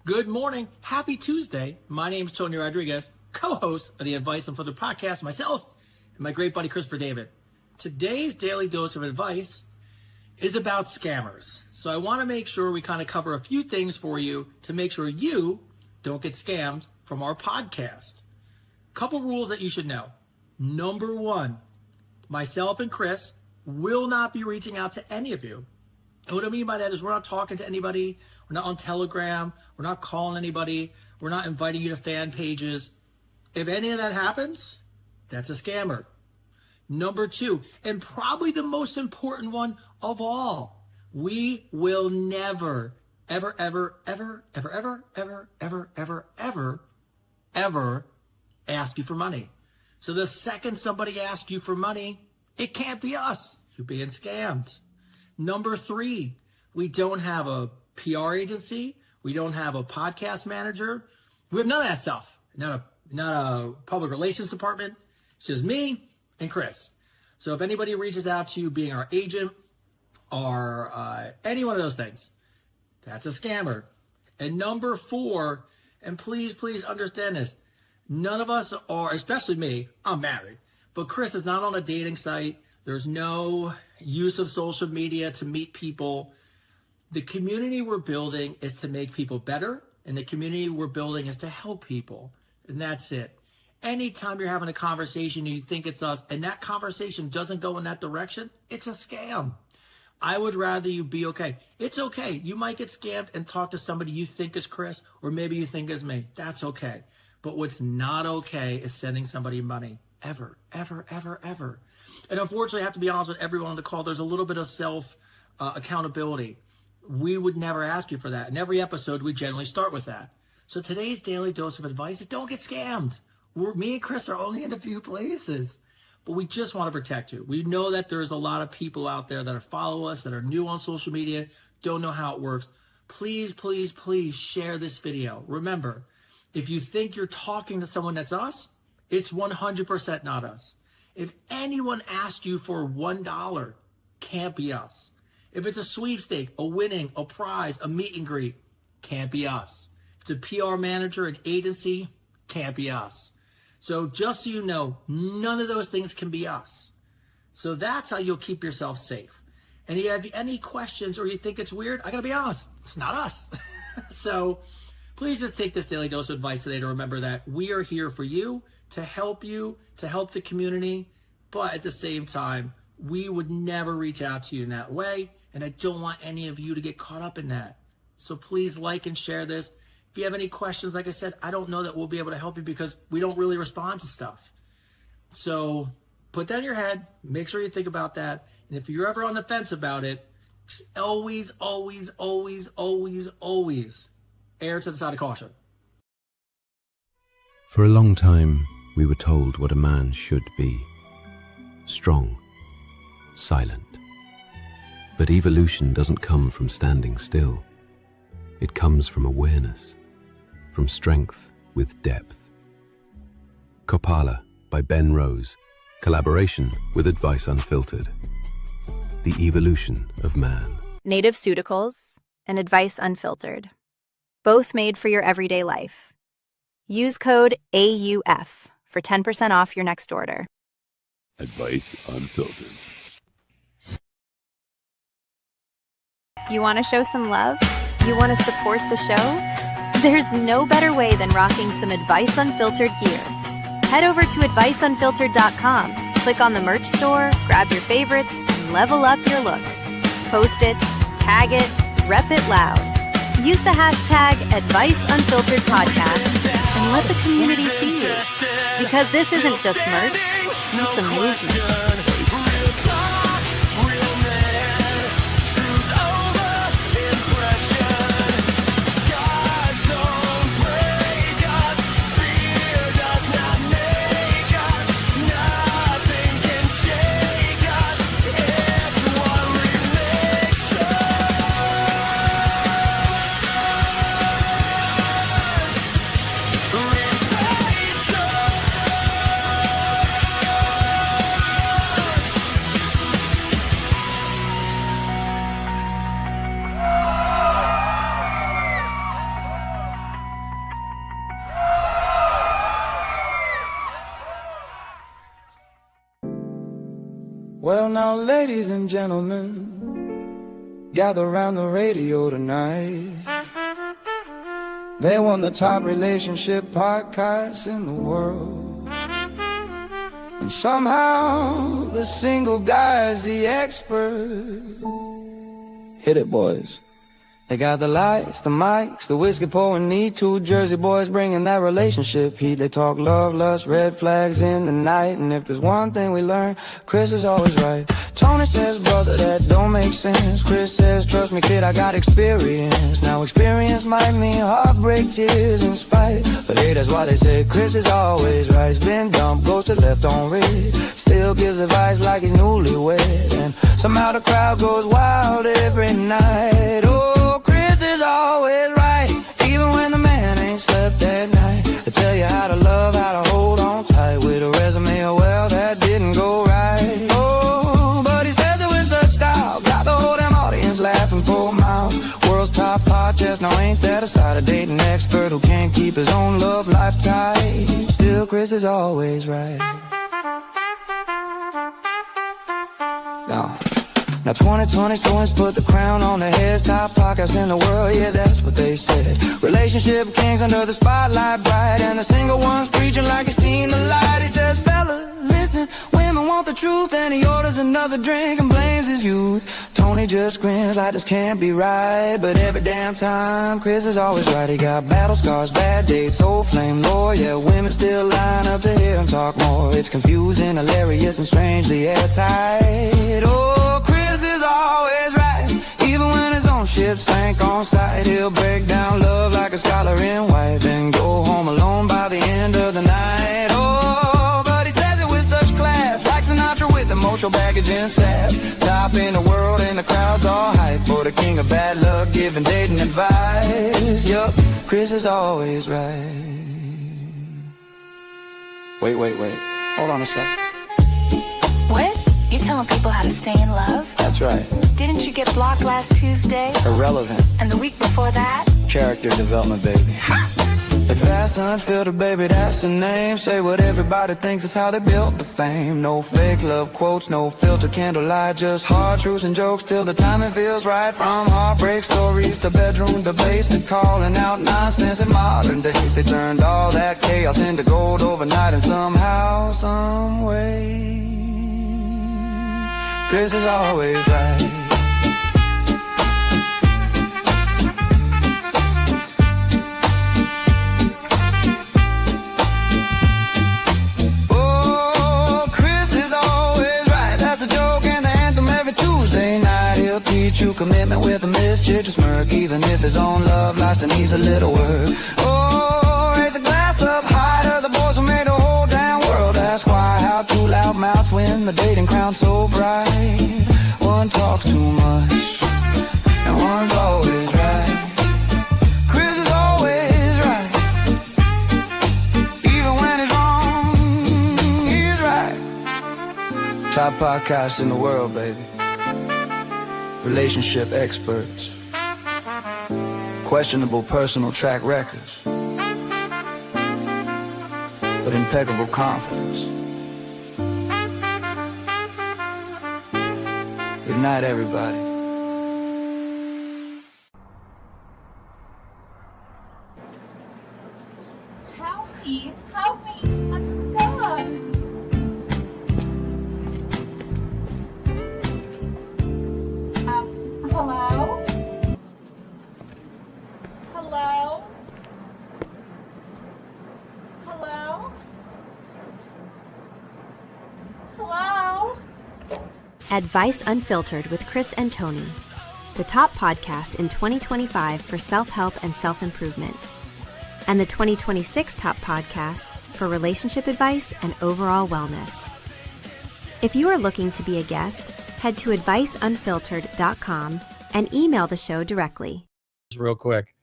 Good morning. Happy Tuesday. My name is Tony Rodriguez, co-host of the Advice Unfiltered podcast, myself and my great buddy Christopher David. Today's daily dose of advice is about scammers. So I want to make sure we kind of cover a few things for you to make sure you don't get scammed from our podcast. Couple rules that you should know. Number one, myself and Chris will not be reaching out to any of you. And what I mean by that is we're not talking to anybody. We're not on Telegram. We're not calling anybody. We're not inviting you to fan pages. If any of that happens, that's a scammer. Number two, and probably the most important one of all, we will never, ever, ever, ever, ever, ever, ever, ever, ever, ever, ever ask you for money. So the second somebody asks you for money, it can't be us. You're being scammed. Number three, we don't have a PR agency. We don't have a podcast manager. We have none of that stuff. Not a public relations department. It's just me and Chris. So if anybody reaches out to you being our agent or any one of those things, that's a scammer. And number four, and please understand this, none of us are, especially me, I'm married, but Chris is not on a dating site. There's no use of social media to meet people. The community we're building is to make people better, and the community we're building is to help people, and that's it. Anytime you're having a conversation and you think it's us, and that conversation doesn't go in that direction, it's a scam. I would rather you be okay. It's okay. You might get scammed and talk to somebody you think is Chris, or maybe you think is me. That's okay. But what's not okay is sending somebody money. Ever, ever, ever, ever. And unfortunately, I have to be honest with everyone on the call, there's a little bit of accountability. We would never ask you for that. In every episode, we generally start with that. So today's daily dose of advice is don't get scammed. Me and Chris are only in a few places, but we just want to protect you. We know that there's a lot of people out there that follow us, that are new on social media, don't know how it works. Please share this video. Remember, if you think you're talking to someone that's us, it's 100% not us. If anyone asks you for $1, can't be us. If it's a sweepstake, a winning, a prize, a meet and greet, can't be us. If it's a PR manager, an agency, can't be us. So just so you know, none of those things can be us. So that's how you'll keep yourself safe. And if you have any questions or you think it's weird, I gotta be honest, it's not us. So please just take this daily dose of advice today to remember that we are here for you, to help the community, but at the same time, we would never reach out to you in that way, and I don't want any of you to get caught up in that. So please like and share this. If you have any questions, like I said, I don't know that we'll be able to help you because we don't really respond to stuff. So put that in your head, make sure you think about that, and if you're ever on the fence about it, always err to the side of caution. For a long time, we were told what a man should be. Strong, silent. But evolution doesn't come from standing still. It comes from awareness, from strength with depth. Kopala by Ben Rose, collaboration with Advice Unfiltered. The evolution of man. Native Pseuticals and Advice Unfiltered. Both made for your everyday life. Use code AUF for 10% off your next order. Advice Unfiltered. You want to show some love? You want to support the show? There's no better way than rocking some Advice Unfiltered gear. Head over to adviceunfiltered.com, click on the merch store, grab your favorites, and level up your look. Post it, tag it, rep it loud. Use the hashtag AdviceUnfilteredPodcast and let the community see you. Because this isn't just merch, it's a movement. now, ladies and gentlemen, gather around the radio tonight. They won the top relationship podcast in the world. And somehow the single guy's the expert. Hit it, boys. They got the lights, the mics, the whiskey pouring, need two Jersey boys bringing that relationship heat. They talk love, lust, red flags in the night. And if there's one thing we learn, Chris is always right. Tony says, brother, that don't make sense. Chris says, trust me, kid, I got experience. Now experience might mean heartbreak, tears, and spite. But hey, that's why they say Chris is always right. He's been dumped, goes to left on red. Still gives advice like he's newlywed. And somehow the crowd goes wild every night. Oh, Chris is always right, even when the man ain't slept at night. They tell you how to love, how to hold on tight with a resume, oh well, that didn't go right. Oh, but he says it with such style, got the whole damn audience laughing for miles. World's top podcast, now ain't that a side of dating expert who can't keep his own love life tight? Still, Chris is always right. Now 2020 students put the crown on their heads. Top podcasts in the world, yeah, that's what they said. Relationship kings under the spotlight bright. And the single ones preaching like he's seen the light. He says, fella, listen, women want the truth. And he orders another drink and blames his youth. Tony just grins like this can't be right. But every damn time, Chris is always right. He got battle scars, bad dates, old flame lore. Yeah, women still line up to hear him talk more. It's confusing, hilarious, and strangely airtight. Oh, Chris is always right, even when his own ship sank on sight. He'll break down love like a scholar in white, then go home alone by the end of the night. Oh, but he says it with such class, like Sinatra with emotional baggage and sass. Top in the world and the crowd's all hype for the king of bad luck, giving dating advice. Yup, Chris is always right. Wait, hold on a sec. What? You telling people how to stay in love? That's right. Didn't you get blocked last Tuesday? Irrelevant. And the week before that? Character development, baby. Advanced Unfiltered, baby, that's the name. Say what everybody thinks is how they built the fame. No fake love quotes, no filter candlelight, just hard truths and jokes till the timing feels right. From heartbreak stories to bedroom debates to calling out nonsense in modern days. They turned all that chaos into gold overnight, and somehow, some way, Chris is always right. Oh, Chris is always right. That's a joke and the anthem every Tuesday night. He'll teach you commitment with a mischievous smirk, even if his own love life still needs a little work. Oh, raise a glass up high to the boys who made the whole damn world. Ask why, how two loud mouths win the dating crown so bright. One talks too much, and one's always right. Chris is always right, even when he's wrong, he's right. Top podcast in the world, baby. Relationship experts, questionable personal track records, but impeccable confidence. Good night, everybody. Help me, I'm stuck. Hello? Hello? Hello? Hello? Advice Unfiltered with Chris and Tony, the top podcast in 2025 for self-help and self-improvement, and the 2026 top podcast for relationship advice and overall wellness. If you are looking to be a guest, head to adviceunfiltered.com and email the show directly. Real quick.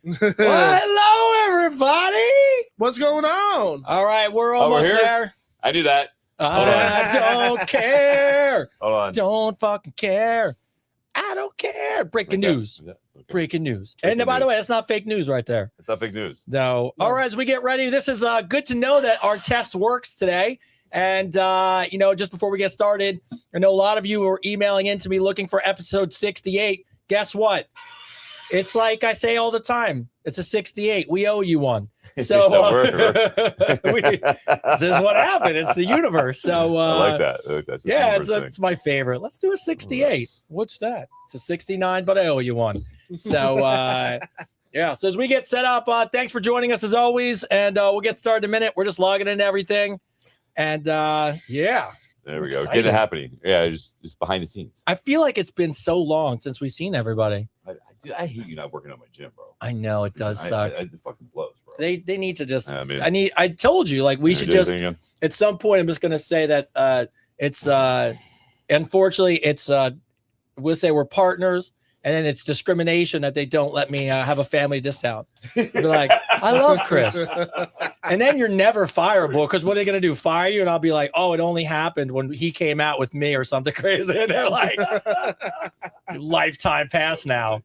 Well, hello, everybody. What's going on? All right, we're almost here? there. I do that. I don't care. Hold on. Don't fucking care. I don't care. Breaking news. Yeah, okay. Breaking news. Breaking And by the news. way, that's not fake news right there. It's not big news. No. All right, as we get ready, this is good to know that our test works today. And, just before we get started, I know a lot of you were emailing in to me looking for episode 68. Guess what? It's like I say all the time. It's a 68. We owe you one. So this is what happened. It's the universe. So I like that. That's it's my favorite. Let's do a 68. What's that? It's a 69, but I owe you one. So So as we get set up, thanks for joining us as always, and we'll get started in a minute. We're just logging in everything, and there we go. Get it happening. Yeah, just behind the scenes. I feel like it's been so long since we've seen everybody. I hate you not working on my gym, bro. I know it does suck. It fucking blows, bro. They need to just. I told you, like, we should just at some point. I'm just gonna say that it's unfortunately it's we'll say we're partners, and then it's discrimination that they don't let me have a family discount. Be like, I love Chris, and then you're never fireable because what are they gonna do? Fire you? And I'll be like, oh, it only happened when he came out with me or something crazy. And they're like, lifetime pass now.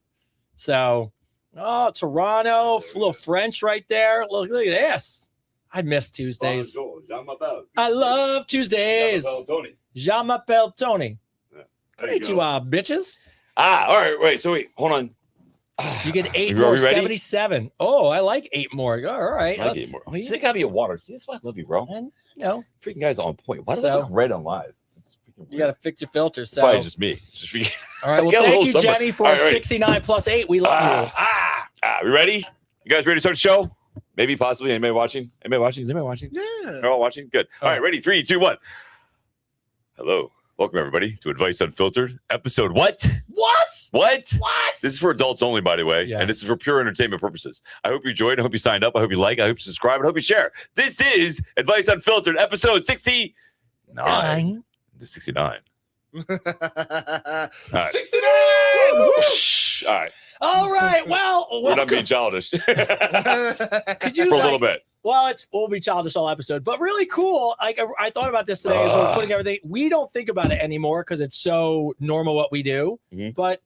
So, Toronto, a little French right there. Look at this. I miss Tuesdays. I love Tuesdays. Je m'appelle Tony. Konnichiwa, bitches. All right. Wait. So wait. Hold on. You get 8 more. 77. Oh, I like 8 more. All right. I like 8 more. See, it gotta be a water. See, that's why I love you, bro. Freaking guys on point. Why do I look red on live? You got to fix your filter. So probably just me. All right. Well, thank you, Jenny, for 69 plus 8. We love you. We ready? You guys ready to start the show? Maybe, possibly. Anybody watching? Is anybody watching? Yeah. They're all watching? Good. All right. Ready? 3, 2, 1. Hello. Welcome, everybody, to Advice Unfiltered. Episode what? What? This is for adults only, by the way. Yes. And this is for pure entertainment purposes. I hope you enjoyed. I hope you signed up. I hope you like. I hope you subscribe. I hope you share. This is Advice Unfiltered, episode 69. 69. All right. 69! All right. Well, we're not being childish. Could you for a little bit? Well, we'll be childish all episode, but really cool. Like I thought about this today as I was putting everything. We don't think about it anymore because it's so normal what we do. Mm-hmm. But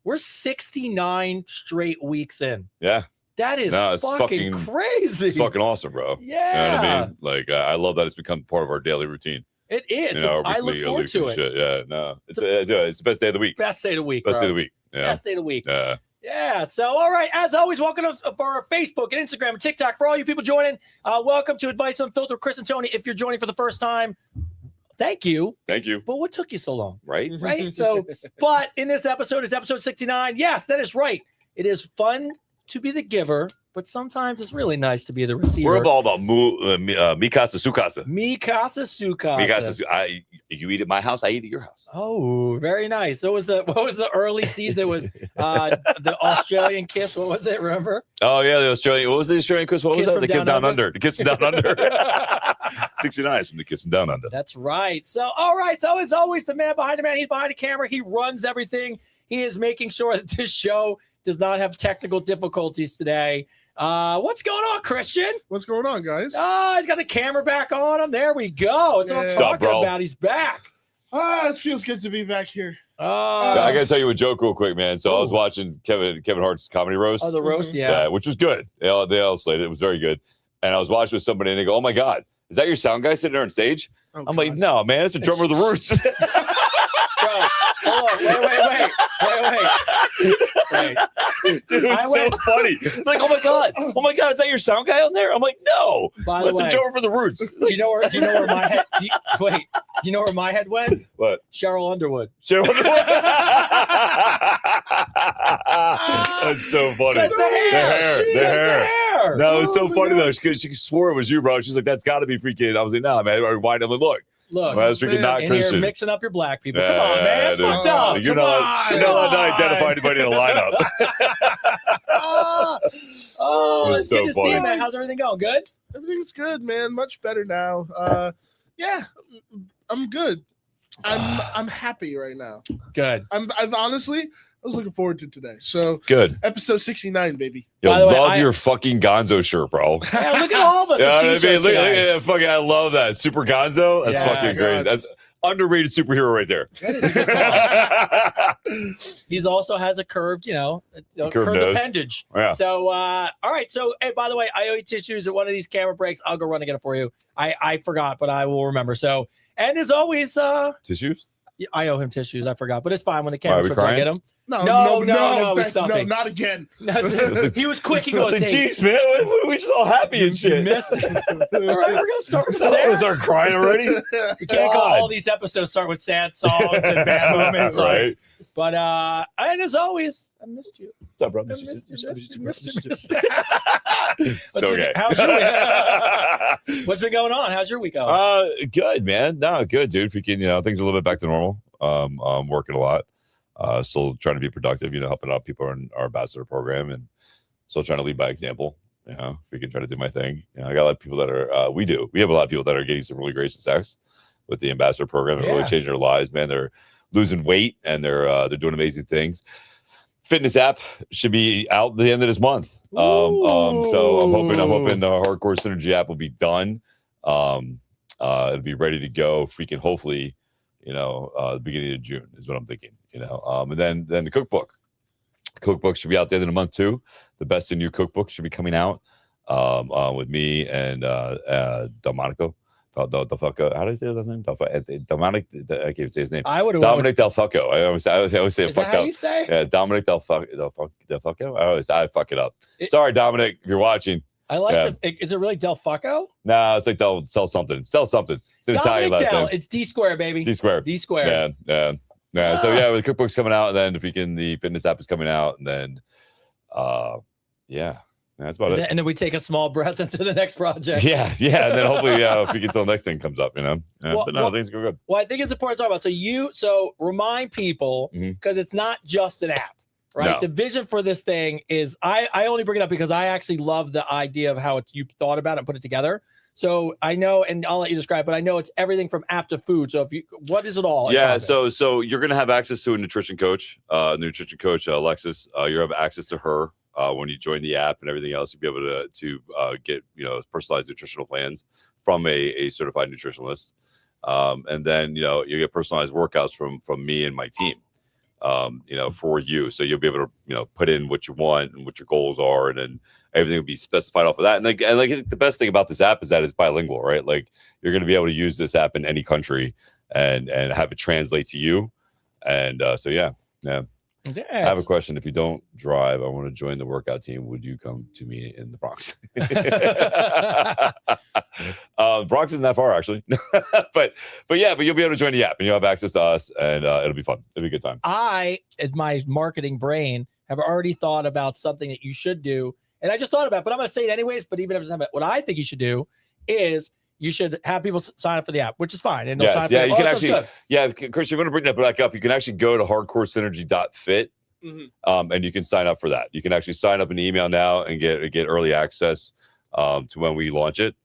we're 69 straight weeks in. Yeah. That is fucking crazy. It's fucking awesome, bro. Yeah. You know what I mean? Like, I love that it's become part of our daily routine. It is. I look forward to it. Shit. Yeah, no. It's the best day of the week. Best day of the week. Best day of the week. Yeah. Best day of the week. Yeah. Yeah. So, all right. As always, welcome for our Facebook and Instagram and TikTok. For all you people joining, welcome to Advice Unfiltered with Chris and Tony. If you're joining for the first time, thank you. Thank you. But what took you so long? Right. So, but in this episode is episode 69. Yes, that is right. It is fun to be the giver, but sometimes it's really nice to be the receiver. We're all about mikasa sukasa. Mikasa sukasa. You eat at my house, I eat at your house. Oh, very nice. What was the early season? It was the Australian kiss. What was it? Remember? Oh yeah, the Australian. What was the Australian kiss? What was that? The kiss down under. The kiss down under. 69 is from the kiss down under. That's right. So all right. So as always, the man behind the man. He's behind the camera. He runs everything. He is making sure that this show does not have technical difficulties today. What's going on, Christian? What's going on, guys? He's got the camera back on him. There we go. That's what I'm talking about. He's back. It feels good to be back here. I gotta tell you a joke real quick, man. So I was watching Kevin Hart's comedy roast. Oh, the roast, yeah, which was good. They all slayed it. It was very good. And I was watching with somebody, and they go, "Oh my God, is that your sound guy sitting there on stage?" I'm like, "No, man, it's a drummer of the Roots." Bro, hold on, wait. Dude, it was so funny. It's like, oh my god, is that your sound guy on there? I'm like, no. That's a drummer for the Roots. Do you know where my head? Do you know where my head went? What? Cheryl Underwood. That's so funny. The hair. No, it was so funny though, because she swore it was you, bro. She's like, that's got to be freaking. I was like, nah, man. I'm like, look. Look, I was freaking not Christian. You're mixing up your black people. Come on, man. It's fucked up. You're not allowed to identify anybody in the lineup. It's so good to see you, man. How's everything going? Good? Everything's good, man. Much better now. Yeah, I'm good. I'm happy right now. Good. I've honestly, I was looking forward to today. So good. Episode 69, baby. Yo, love your fucking Gonzo shirt, bro. Yeah, look at all of us. Look at that fucking. I love that super Gonzo. That's fucking crazy. That's underrated superhero right there. That is a good call. He's also has a curved, curved nose. appendage. Yeah. So, all right. So, hey, by the way, I owe you tissues at one of these camera breaks. I'll go run and get it for you. I forgot, but I will remember. So, and as always, tissues. I owe him tissues. I forgot, but it's fine when the Why, are camera we switches. I crying? get him. No, he's stuffing. not again. He was quick. He goes, Jeez, man, we just all happy and shit. You missed it. All right, we're gonna start with We're sad. start crying already. We can't go all these episodes start with sad songs and bad moments. Right. But and as always, I missed you. What's up, bro? Missed you. So gay. How's your week? What's been going on? How's your week going? Good, man. No, good, dude. Freaking, things are a little bit back to normal. I'm working a lot. Still trying to be productive, helping out people in our ambassador program and still trying to lead by example. If we can try to do my thing. I got a lot of people that are, we have a lot of people that are getting some really great success with the ambassador program and really changing their lives, man. They're losing weight and they're doing amazing things. Fitness app should be out the end of this month. So I'm hoping the Hardcore Synergy app will be done. It'll be ready to go. Freaking hopefully, the beginning of June is what I'm thinking. And then the cookbook should be out the end of the month too. The Best in You cookbook should be coming out with me and Delmonico. How do I say his last name? Dominic. I can't say his name. Dominic Del Fucco. I always say it fucked up. Yeah, Dominic Del Fucco. I fuck it up. Sorry, Dominic, if you're watching. I like is it really Del Fucco? No, it's like Del something. It's Del something. It's an Italian last name. It's D square, baby. D square. Yeah. So the cookbook's coming out, and then the fitness app is coming out, and then that's about it. And then we take a small breath into the next project. Yeah. And then hopefully if we get to the next thing comes up, but no, things go good. Well, I think it's important to talk about. So remind people, because it's not just an app, right? No. The vision for this thing is, I only bring it up because I actually love the idea of how you thought about it and put it together. So I know, and I'll let you describe, but I know it's everything from app to food. So what is it all? Yeah. So you're going to have access to a nutrition coach, Alexis. You have access to her. When you join the app and everything else, you'll be able to get personalized nutritional plans from a certified nutritionist, and then you get personalized workouts from me and my team, for you. So you'll be able to put in what you want and what your goals are, and then everything will be specified off of that. And the best thing about this app is that it's bilingual, right? Like you're going to be able to use this app in any country and have it translate to you. And so yeah. I have a question. If you don't drive, I want to join the workout team. Would you come to me in the Bronx? Bronx isn't that far, actually. but you'll be able to join the app, and you'll have access to us, and it'll be fun. It'll be a good time. I, in my marketing brain, have already thought about something that you should do, and I just thought about it, but I'm going to say it anyways. But even if it's not, what I think you should do is you should have people sign up for the app, which is fine. And they'll sign up you can actually, Chris, you're going to bring that back up. You can actually go to hardcoresynergy.fit, and you can sign up for that. You can actually sign up in the email now and get early access to when we launch it.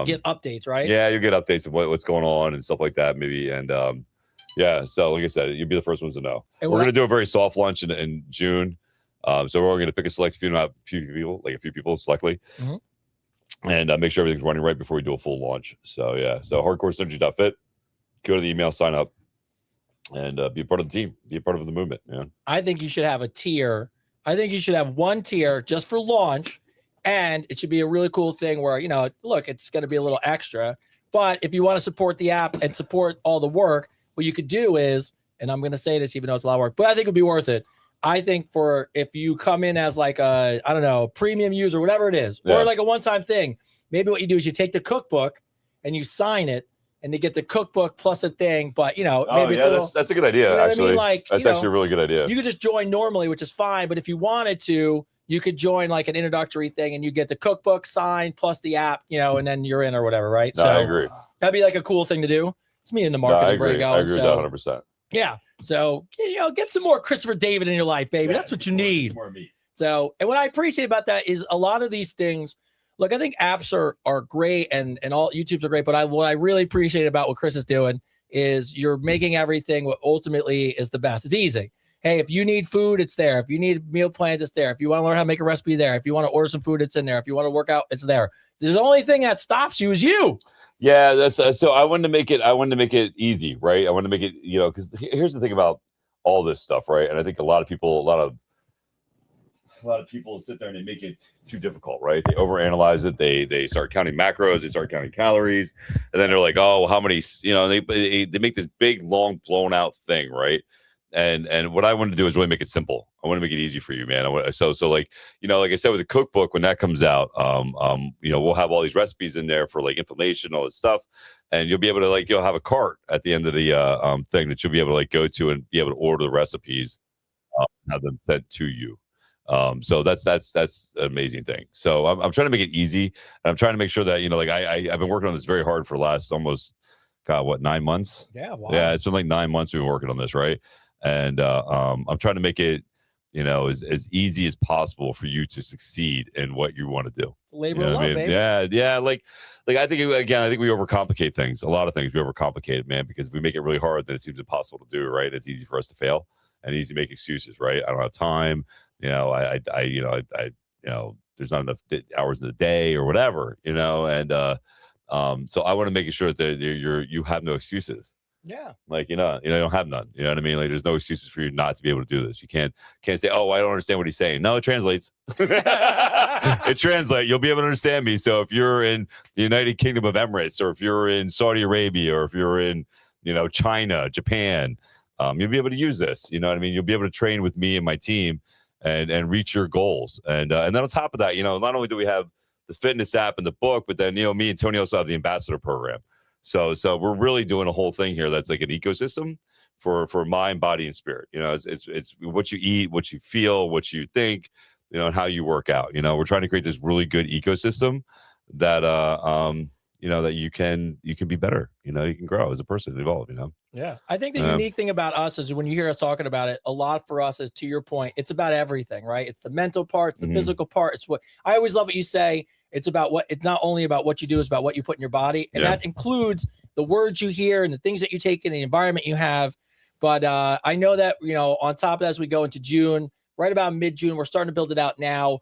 Get updates, right? Yeah, you'll get updates of what's going on and stuff like that, maybe. And so like I said, you'll be the first ones to know. And we're going to do a very soft launch in June. So we're going to pick a select few people, like a few people selectly. And make sure everything's running right before we do a full launch. So hardcoresynergy.fit, go to the email, sign up, and be a part of the team, be a part of the movement. Yeah. I think you should have a tier. I think you should have one tier just for launch, and it should be a really cool thing where, look, it's going to be a little extra, but if you want to support the app and support all the work, what you could do is, and I'm going to say this even though it's a lot of work, but I think it'd be worth it. I think if you come in as like a, I don't know, premium user, whatever it is, or like a one-time thing, maybe what you do is you take the cookbook and you sign it, and they get the cookbook plus a thing. But maybe that's a good idea. Actually, that's actually a really good idea. You could just join normally, which is fine. But if you wanted to, you could join like an introductory thing, and you get the cookbook signed plus the app, and then you're in or whatever, right? No, I agree. That'd be like a cool thing to do. It's me in the marketing brain going. I agree with that 100%. Yeah. So, get some more Christopher David in your life, baby. That's what you need. More meat. So, and what I appreciate about that is a lot of these things. Look, I think apps are great and all YouTubes are great, but what I really appreciate about what Chris is doing is you're making everything what ultimately is the best. It's easy. Hey, if you need food, it's there. If you need meal plans, it's there. If you want to learn how to make a recipe, there. If you want to order some food, it's in there. If you want to work out, it's there. The only thing that stops you is you. Yeah, that's so I wanted to make it easy, right? I wanted to make it, because here's the thing about all this stuff, right? And I think a lot of people sit there and they make it too difficult, right? They overanalyze it. They start counting macros. They start counting calories, and then they're like, oh, how many? They make this big, long, blown out thing, right? And what I want to do is really make it simple. I want to make it easy for you, man. So like like I said with the cookbook, when that comes out, we'll have all these recipes in there for like inflammation, all this stuff, and you'll be able to you'll have a cart at the end of the thing that you'll be able to go to and be able to order the recipes, have them sent to you. So that's an amazing thing. So I'm trying to make it easy, and I'm trying to make sure that I've been working on this very hard for the last almost 9 months. Yeah, wow. Yeah, it's been like 9 months we've been working on this, right? And I'm trying to make it as easy as possible for you to succeed in what you want to do. It's labor of love, baby. Yeah. Like I think we overcomplicate things. A lot of things we overcomplicate it, man. Because if we make it really hard, then it seems impossible to do. Right? It's easy for us to fail and easy to make excuses. Right? I don't have time. I there's not enough hours in the day or whatever. And so I want to make sure that you have no excuses. Yeah. You don't have none. You know what I mean? Like, there's no excuses for you not to be able to do this. You can't say, oh, I don't understand what he's saying. No, it translates. It translates. You'll be able to understand me. So if you're in the United Kingdom of Emirates, or if you're in Saudi Arabia, or if you're in, China, Japan, you'll be able to use this. You know what I mean? You'll be able to train with me and my team and reach your goals. And then on top of that, not only do we have the fitness app and the book, but then, me and Tony also have the ambassador program. So we're really doing a whole thing here that's like an ecosystem for mind, body, and spirit. It's what you eat, what you feel, what you think, and how you work out. We're trying to create this really good ecosystem that that you can be better. You can grow as a person and evolve. Yeah, I think the unique thing about us is when you hear us talking about it, a lot for us is, to your point, it's about everything, right? It's the mental part, it's the physical part. It's what I always love what you say. It's not only about what you do, it's about what you put in your body. And that includes the words you hear and the things that you take in, the environment you have. But I know that, on top of that, as we go into June, right about mid-June, we're starting to build it out now.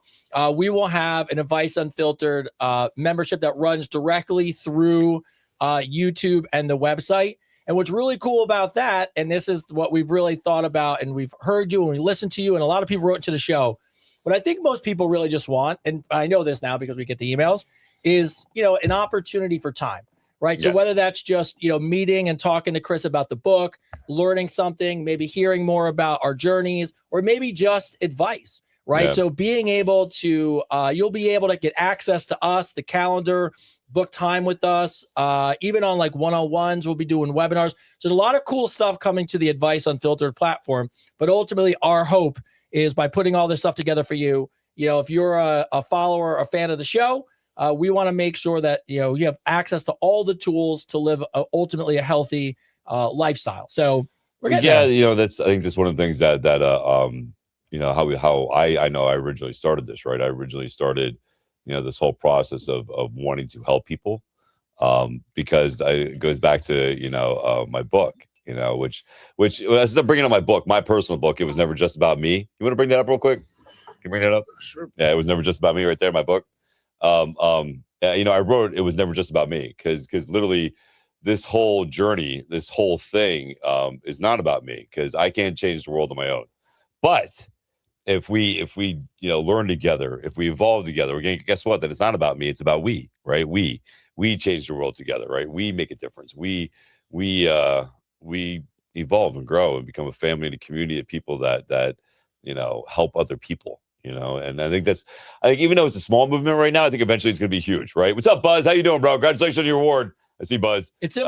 We will have an Advice Unfiltered membership that runs directly through YouTube and the website. And what's really cool about that, and this is what we've really thought about, and we've heard you and we listened to you, and a lot of people wrote to the show. What I think most people really just want, and I know this now because we get the emails, is, an opportunity for time, right? Yes. So whether that's just, meeting and talking to Chris about the book, learning something, maybe hearing more about our journeys, or maybe just advice, right? Yeah. So being able to, you'll be able to get access to us, the calendar, book time with us, even on like one-on-ones, we'll be doing webinars. So there's a lot of cool stuff coming to the Advice Unfiltered platform, but ultimately our hope is by putting all this stuff together for you. If you're a follower, a fan of the show, we want to make sure that, you have access to all the tools to live ultimately a healthy lifestyle. So we're getting there. I think that's one of the things that how I know I originally started this, right? I originally started, this whole process of wanting to help people, because it goes back to, my book, which as I'm bringing up my book, my personal book, it was never just about me. You want to bring that up real quick? Can you bring that up? Sure. Yeah, it was never just about me right there in my book. I wrote, it was never just about me, because literally this whole journey, this whole thing, is not about me, because I can't change the world on my own. But if we learn together, if we evolve together, we're going to, guess what? That it's not about me, it's about we, right? We change the world together, right? We make a difference. We evolve and grow and become a family and a community of people that help other people. And I think even though it's a small movement right now, I think eventually it's going to be huge, right? What's up, Buzz? How you doing, bro? Congratulations on your award. I see Buzz. It's in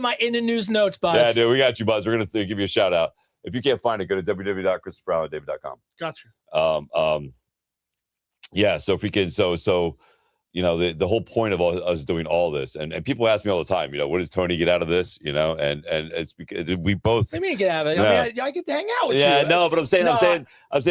my in the news notes, Buzz. Yeah, dude, we got you, Buzz. We're going to give you a shout out. If you can't find it, go to www.christopherallendavid.com. Gotcha. Yeah. So if we can, the whole point of us doing all this, and people ask me all the time, what does Tony get out of this? And it's because we both. What do you mean get out of it? Yeah. I mean, I get to hang out with you. Yeah, no, but I'm saying,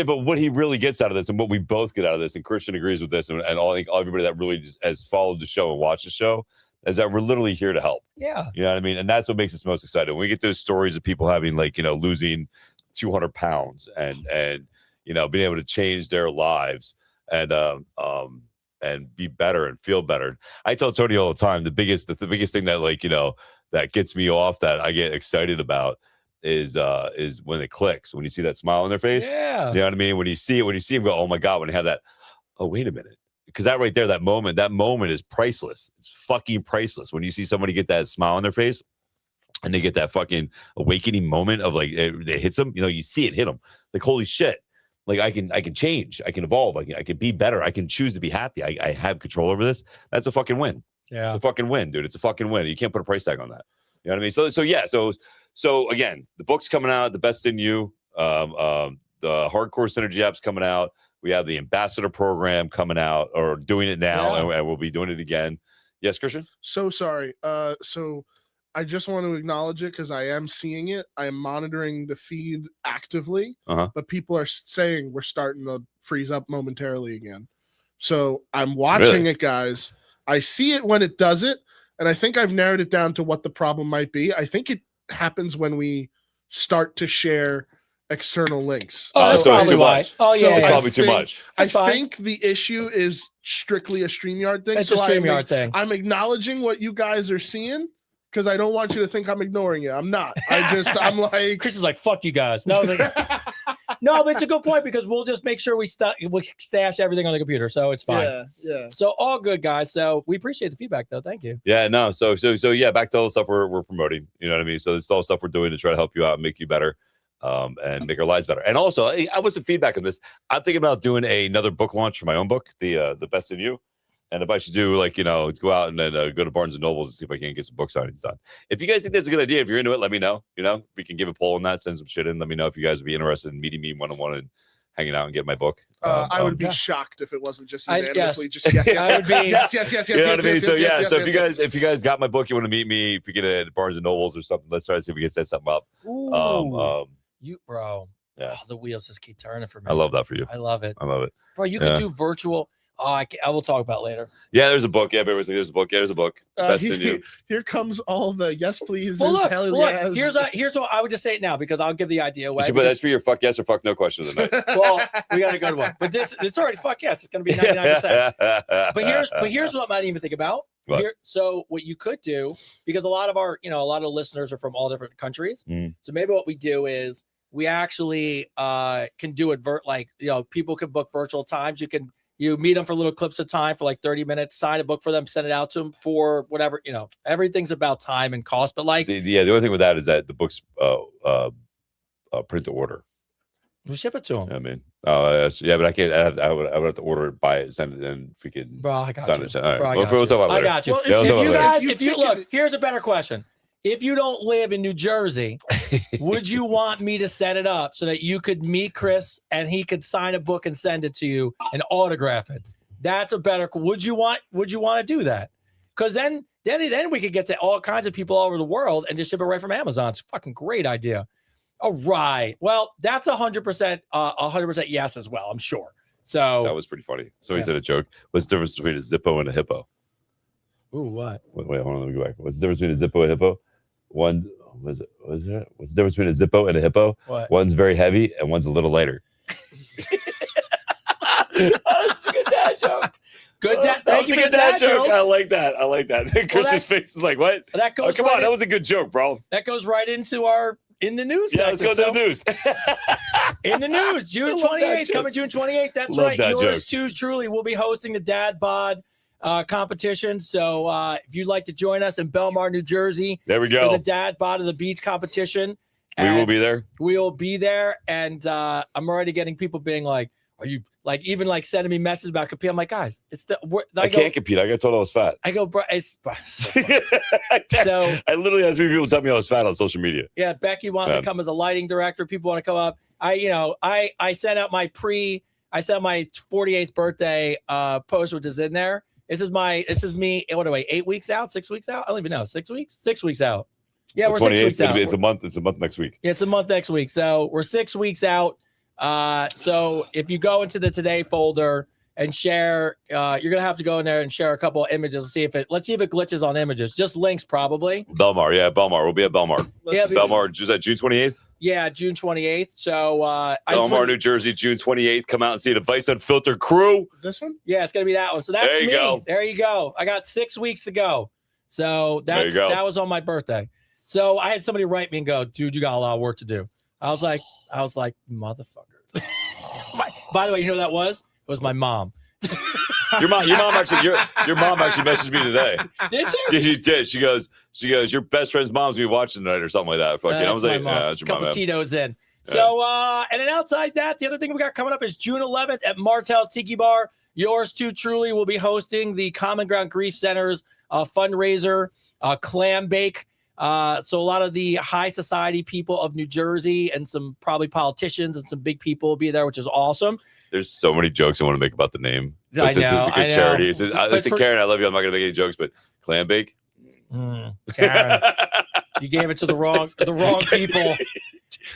but what he really gets out of this, and what we both get out of this, and Christian agrees with this, and I think everybody that really just has followed the show and watched the show, is that we're literally here to help. Yeah. You know what I mean? And that's what makes us most excited. When we get those stories of people having losing 200 pounds and being able to change their lives and be better and feel better. I tell Tony all the time, the biggest thing that that gets me off, that I get excited about, is when it clicks, when you see that smile on their face. Yeah. You know what I mean? When you see them go, oh my God, when they have that, oh, wait a minute. Because that right there, that moment is priceless. It's fucking priceless. When you see somebody get that smile on their face and they get that fucking awakening moment of like, it hits them, you see it hit them. Like, holy shit. Like I can change, I can evolve, I can be better, I can choose to be happy. I have control over this. That's a fucking win. Yeah, it's a fucking win, dude. It's a fucking win. You can't put a price tag on that. You know what I mean? So again, the book's coming out, The Best in You. The Hardcore Synergy app's coming out. We have the Ambassador program coming out, or doing it now, and we'll be doing it again. Yes, Christian? So sorry. So I just want to acknowledge it because I am seeing it. I am monitoring the feed actively, but people are saying we're starting to freeze up momentarily again. So I'm watching it, guys. I see it when it does it, and I think I've narrowed it down to what the problem might be. I think it happens when we start to share external links. Oh, that's probably why. Oh, yeah, it's probably too much. I think the issue is strictly a StreamYard thing. It's a StreamYard thing. I'm acknowledging what you guys are seeing, because I don't want you to think I'm ignoring you. I'm not. I'm like, Chris is like, fuck you guys. No, no, but it's a good point, because we'll just make sure we stash everything on the computer, so it's fine. Yeah. So all good, guys. So we appreciate the feedback, though. Thank you. Yeah, no. So yeah, back to all the stuff we're promoting. You know what I mean? So it's all stuff we're doing to try to help you out and make you better, and make our lives better. And also, I want some feedback on this. I'm thinking about doing another book launch for my own book, The Best in You. And if I should do go out and then go to Barnes and Nobles and see if I can get some book signings done. If you guys think that's a good idea, if you're into it, let me know. If we can give a poll on that, send some shit in. Let me know if you guys would be interested in meeting me one-on-one and hanging out and get my book. I would be shocked if it wasn't just unanimously. Yes. Just yes. I would be. Yes. You know what I mean? So if you guys got my book, you want to meet me, if you get it at Barnes and Nobles or something, let's try to see if we can set something up. Ooh. Bro. Yeah. Oh, the wheels just keep turning for me. I love that for you. I love it. Bro, you could do virtual. Oh, I will talk about it later. Yeah, there's a book. Yeah, but there's a book. Yeah, there's a book. Best in You. Here comes all the yes, please. Well, look, here's what I would just say it now, because I'll give the idea away. But that's for your fuck yes or fuck no question of the night. Well, we got a good one. But it's already fuck yes. It's going to be 99%. But here's what I might even think about. So what you could do, because a lot of our, a lot of listeners are from all different countries. So maybe what we do is we actually can do it people can book virtual times. You meet them for little clips of time for like 30 minutes, sign a book for them, send it out to them for whatever, everything's about time and cost. But like, the only thing with that is that the book's print to order. We'll ship it to them. I mean, but I can't. I would have to order it, buy it, send it, and freaking. Bro, I got you. All right. Bro, we'll talk about it later. I got you. Well, if you look, here's a better question. If you don't live in New Jersey, would you want me to set it up so that you could meet Chris and he could sign a book and send it to you and autograph it? That's a better. Would you want to do that? Because then we could get to all kinds of people all over the world and just ship it right from Amazon. It's a fucking great idea. All right. Well, that's 100% yes as well, I'm sure. So that was pretty funny. So he said a joke. What's the difference between a Zippo and a hippo? Ooh, what? Wait, hold on, let me go back. What's the difference between a Zippo and a hippo? What's the difference between a Zippo and a hippo? What? One's very heavy and one's a little lighter. That's a good dad joke. Good dad. Thank you for the dad joke. I like that. Chris's face is like, what? That goes. Come on, that was a good joke, bro. That goes right into in the news. Yeah, let's go to the news. In the news, June 28th, coming June 28th. That's right. Yours too, truly. We'll be hosting the Dad Bod competition. So if you'd like to join us in Belmar, New Jersey, there we go. For the Dad Bod of the Beach competition. We will be there. We will be there, and I'm already getting people being like, "Are you even sending me messages about competing?" I'm like, guys, I can't compete. I got told I was fat. I go, bro, it's so I literally had 3 people tell me I was fat on social media. Yeah, Becky wants to come as a lighting director. People want to come up. I sent out my 48th birthday post, which is in there. This is me. What are we? 8 weeks out? 6 weeks out? I don't even know. 6 weeks? 6 weeks out. Yeah, we're 6 weeks out. It's a month. It's a month next week. Yeah, it's a month next week. So we're 6 weeks out. So if you go into the Today folder and share, you're gonna have to go in there and share a couple of images. Let's see if it glitches on images. Just links, probably. Belmar, yeah, Belmar. We'll be at Belmar. Belmar. Is that June 28th? Yeah, June 28th. So Belmar, New Jersey, June 28th. Come out and see the Vice Unfiltered crew. This one? Yeah, it's gonna be that one. So that's me. There you go. I got 6 weeks to go. So that was on my birthday. So I had somebody write me and go, dude, you got a lot of work to do. I was like, motherfucker. By the way, you know who that was? It was my mom. Your mom actually messaged me today. Did she? She did. She goes, your best friend's mom's gonna be watching tonight or something like that. Fucking, I was like, yeah, that's a your couple mom. Tito's in. So, and then outside that, the other thing we got coming up is June 11th at Martel's Tiki Bar. Yours too truly will be hosting the Common Ground Grief Center's fundraiser, clam bake. So a lot of the high society people of New Jersey and some probably politicians and some big people will be there, which is awesome. There's so many jokes I want to make about the name. I know, it's a good charity. Listen, Karen, I love you. I'm not gonna make any jokes, but clam bake. Karen, you gave it to the wrong people.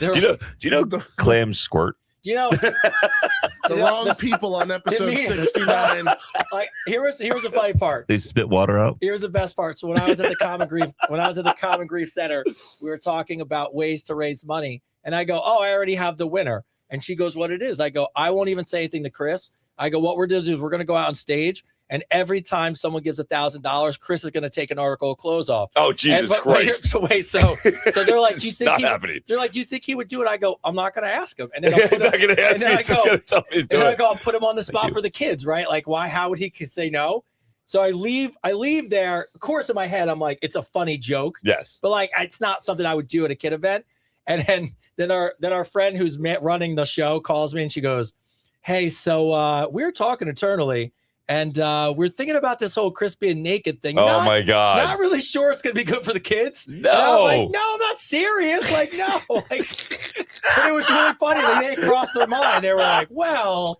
Do you know clam squirt? You know the wrong people on episode 69. Like here's the funny part. They spit water out. Here's the best part. So when I was at the Common Grief Center, we were talking about ways to raise money, and I go, "Oh, I already have the winner." And she goes, "What it is?" I go, "I won't even say anything to Chris." I go, "What we're doing is we're going to go out on stage, and every time someone gives $1,000, Chris is going to take an article of clothes off." Oh, Jesus Christ! So they're like, "Do you think They're like, "Do you think he would do it?" I go, "I'm not going to ask him." And then he's not going to ask me. He's just going to tell me to do it. I go, "I'll put him on the spot for the kids, right? Like, why? How would he say no?" So I leave there. Of course, in my head, I'm like, it's a funny joke. Yes, but like, it's not something I would do at a kid event. And then our friend who's running the show calls me and she goes, "Hey, so we're talking internally, and we're thinking about this whole Chris being naked thing. Oh my God! Not really sure it's gonna be good for the kids." No, and I was like, "No, I'm not serious. Like, no." Like, but it was really funny. Like, they crossed their mind. They were like, "Well,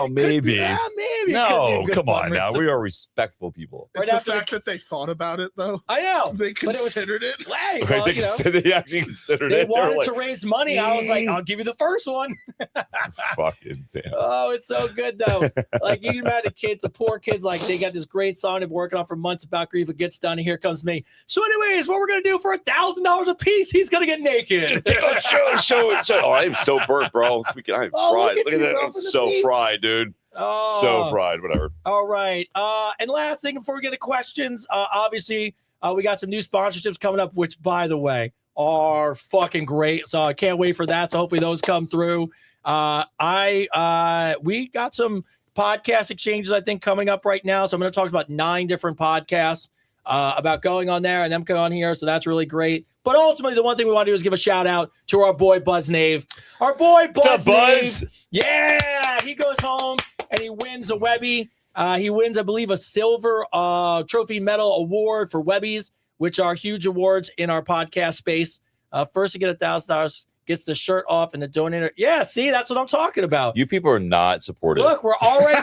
maybe." Maybe. No, come on now. We are respectful people. It's the fact that they thought about it, though. I know. They considered it. Hey, well, they actually considered they it. They wanted to raise money. I was like, "I'll give you the first one." Fucking damn. Oh, it's so good though. Like, you can imagine the poor kids, like, they got this great song they've been working on for months about grief. It gets done, and here comes me. So, anyways, what we're gonna do for $1,000 a piece? He's gonna get naked. show. Oh, I'm so burnt, bro. I'm fried. Look at that. I'm so fried, dude. Oh, so fried. Whatever. All right. And last thing before we get to questions, obviously, we got some new sponsorships coming up, which, by the way, are fucking great. So I can't wait for that. So hopefully those come through. We got some podcast exchanges, I think, coming up right now. So I'm going to talk about 9 different podcasts about going on there and them going on here. So that's really great. But ultimately, the one thing we want to do is give a shout out to our boy Buzz Nave. Our boy Buzz Nave. Yeah, he goes home and he wins a Webby. He wins, I believe, a silver trophy medal award for Webbies, which are huge awards in our podcast space. First to get $1,000, gets the shirt off and the donator. Yeah, see, that's what I'm talking about. You people are not supportive. Look, we're already,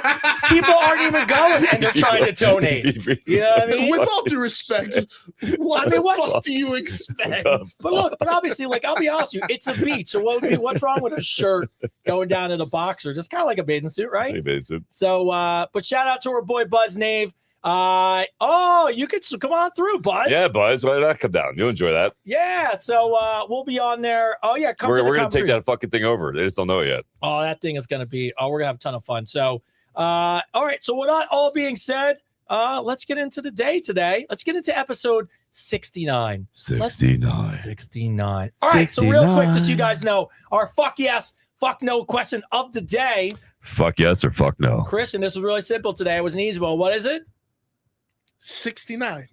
people aren't even going and they're trying to donate. You know what I mean? With all due respect, what the fuck do you expect? But obviously, like, I'll be honest with you, it's a beach. So what's wrong with a shirt going down in a boxer? Just kind of like a bathing suit, right? Bathing suit. So, but shout out to our boy Buzz Nave. You could come on through, Buzz. Yeah, Buzz. Why did that come down? You'll enjoy that. Yeah. So we'll be on there. Oh yeah, we're gonna take that fucking thing over. They just don't know it yet. Oh, that thing is gonna be. Oh, we're gonna have a ton of fun. So, all right. So with that all being said, let's get into the day today. Let's get into episode 69. 69. All right. So real quick, just so you guys know, our fuck yes, fuck no question of the day. Fuck yes or fuck no. Christian, this was really simple today. It was an easy one. What is it? 69.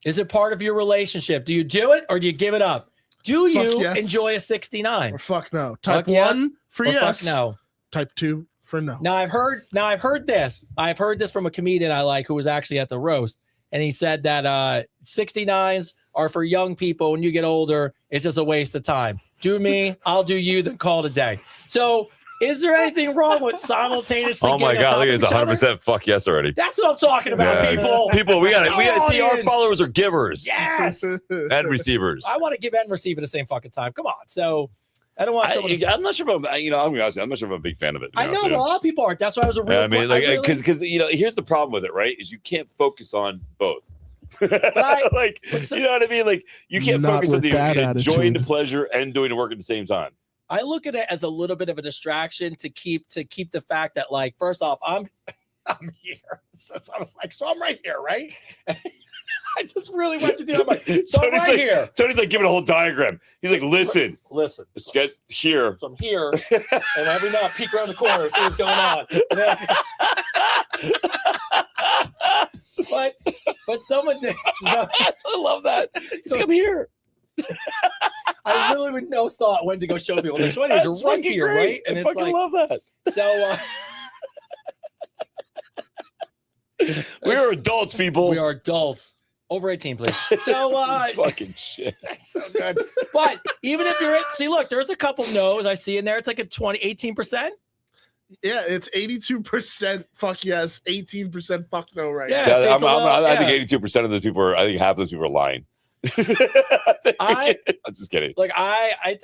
Is it part of your relationship? Do you do it or do you give it up? Do you enjoy a 69? Or fuck no. Type fuck 1 for yes. Fuck no. Type 2 for no. Now I've heard this. I've heard this from a comedian I like who was actually at the roast. And he said that 69s are for young people. When you get older, it's just a waste of time. Do me, I'll do you, then call it a day. So is there anything wrong with simultaneously? Oh my God, look, it's 100% fuck yes already. That's what I'm talking about, people. People, we gotta see our followers are givers. Yes. And receivers. I want to give and receive at the same fucking time. Come on. So I don't want someone. I'm not sure if I'm gonna ask you, I'm not sure if I'm a big fan of it. I know, but a lot of people aren't. That's why I was a real. I mean, like, because here's the problem with it, right? Is you can't focus on both. You know what I mean? Like, you can't focus on enjoying the pleasure and doing the work at the same time. I look at it as a little bit of a distraction to keep the fact that, like, first off, I'm here. So I was like, so I'm right here, right? I just really want to do it. I'm like, so I'm right here. Tony's like giving a whole diagram. He's like, listen. Listen. Let's get here. So I'm here, and every now I peek around the corner, see what's going on. But someone did. I love that. He's come here. I really with no thought when to go show people. There's one are right here, great. right? And I it's fucking like, love that. So we are adults, people. we are adults. Over 18, please. So fucking shit. So good. But even if you're look, there's a couple no's I see in there. It's like a 18%. Yeah, it's 82% fuck yes, 18% fuck no right Yeah, now. I think 82% of those people are. I think half those people are lying. I'm just kidding. Like I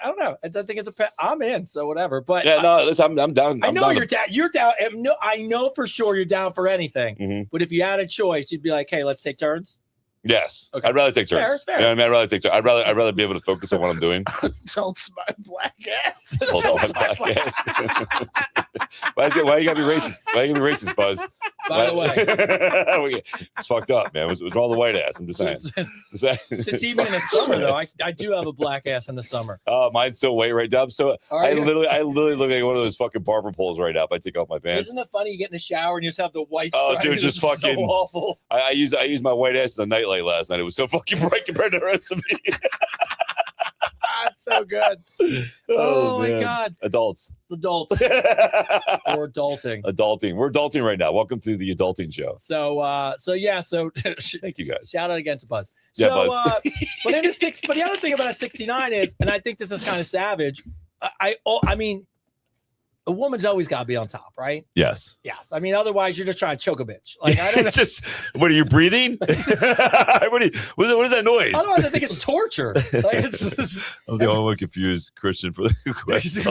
don't know. I think it's I'm in, so whatever. But yeah, no, listen, I'm down. I know you're down. You're down. No, I know for sure you're down for anything. Mm-hmm. But if you had a choice, you'd be like, hey, let's take turns. Yes. Okay. I'd rather take turns. Fair. You know what I mean? I'd rather take turns. I'd rather be able to focus on what I'm doing. Tells my black ass. Tells my black ass. Why you gotta be racist? Why you gotta be racist, Buzz? By the way, it's fucked up, man. It was all the white ass. I'm just saying. It's even in the summer though. I do have a black ass in the summer. Oh, mine's so white right now. So I literally look like one of those fucking barber poles right now if I take off my pants. Isn't it funny? You get in the shower and you just have the white. Oh, dude, just fucking so awful. I use my white ass in the nightlight last night. It was so fucking bright compared to the rest of me. It's so good. Oh my God. Adults. Or adulting. Adulting. We're adulting right now. Welcome to the adulting show. So thank you guys. Shout out again to Buzz. Yeah, so Buzz. but the other thing about a 69 is, and I think this is kind of savage. I mean, a woman's always got to be on top, right? Yes. Yes. I mean, otherwise you're just trying to choke a bitch. Like I don't know. Just what are you breathing? what is that noise? Otherwise, I think it's torture. Like, I'm the only one confused. Christian for the question.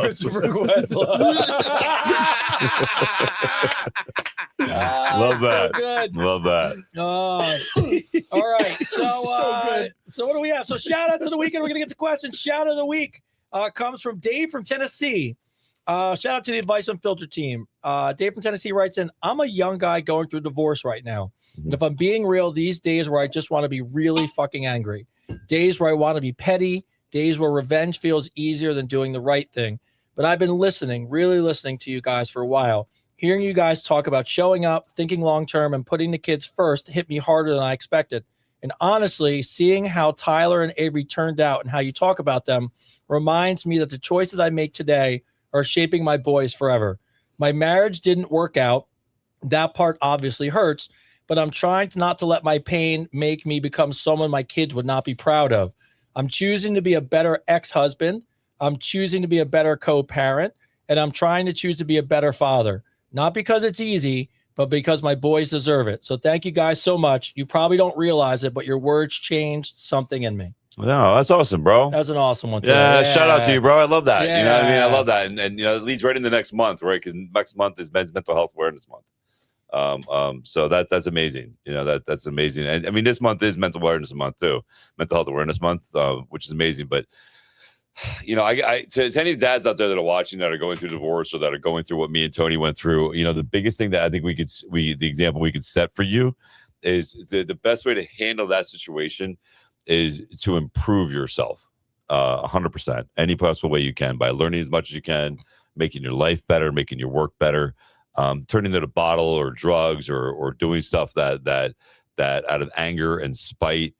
Love that. So good. Love that. All right. So what do we have? So shout out to the weekend. We're gonna get to questions. Shout out of the week comes from Dave from Tennessee. Shout out to the Advice Unfiltered team. Dave from Tennessee writes in, I'm a young guy going through divorce right now. And if I'm being real, these days where I just want to be really fucking angry, days where I want to be petty, days where revenge feels easier than doing the right thing. But I've been really listening to you guys for a while. Hearing you guys talk about showing up, thinking long-term, and putting the kids first hit me harder than I expected. And honestly, seeing how Tyler and Avery turned out and how you talk about them reminds me that the choices I make today are shaping my boys forever. My marriage didn't work out. That part obviously hurts, but I'm trying not to let my pain make me become someone my kids would not be proud of. I'm choosing to be a better ex-husband. I'm choosing to be a better co-parent, and I'm trying to choose to be a better father. Not because it's easy, but because my boys deserve it. So thank you guys so much. You probably don't realize it, but your words changed something in me. No, that's awesome, bro. That's an awesome one. Yeah, shout out to you, bro. I love that. Yeah. You know what I mean? I love that. And you know, it leads right into next month, right? Because next month is Men's Mental Health Awareness Month. So that's amazing. You know, that's amazing. And I mean, this month is Mental Awareness Month too, Mental Health Awareness Month, which is amazing. But you know, to any dads out there that are watching that are going through divorce or that are going through what me and Tony went through, you know, the biggest thing that I think the example we could set for you is the best way to handle that situation is to improve yourself 100% any possible way you can by learning as much as you can, making your life better, making your work better, turning to the bottle or drugs or doing stuff that out of anger and spite,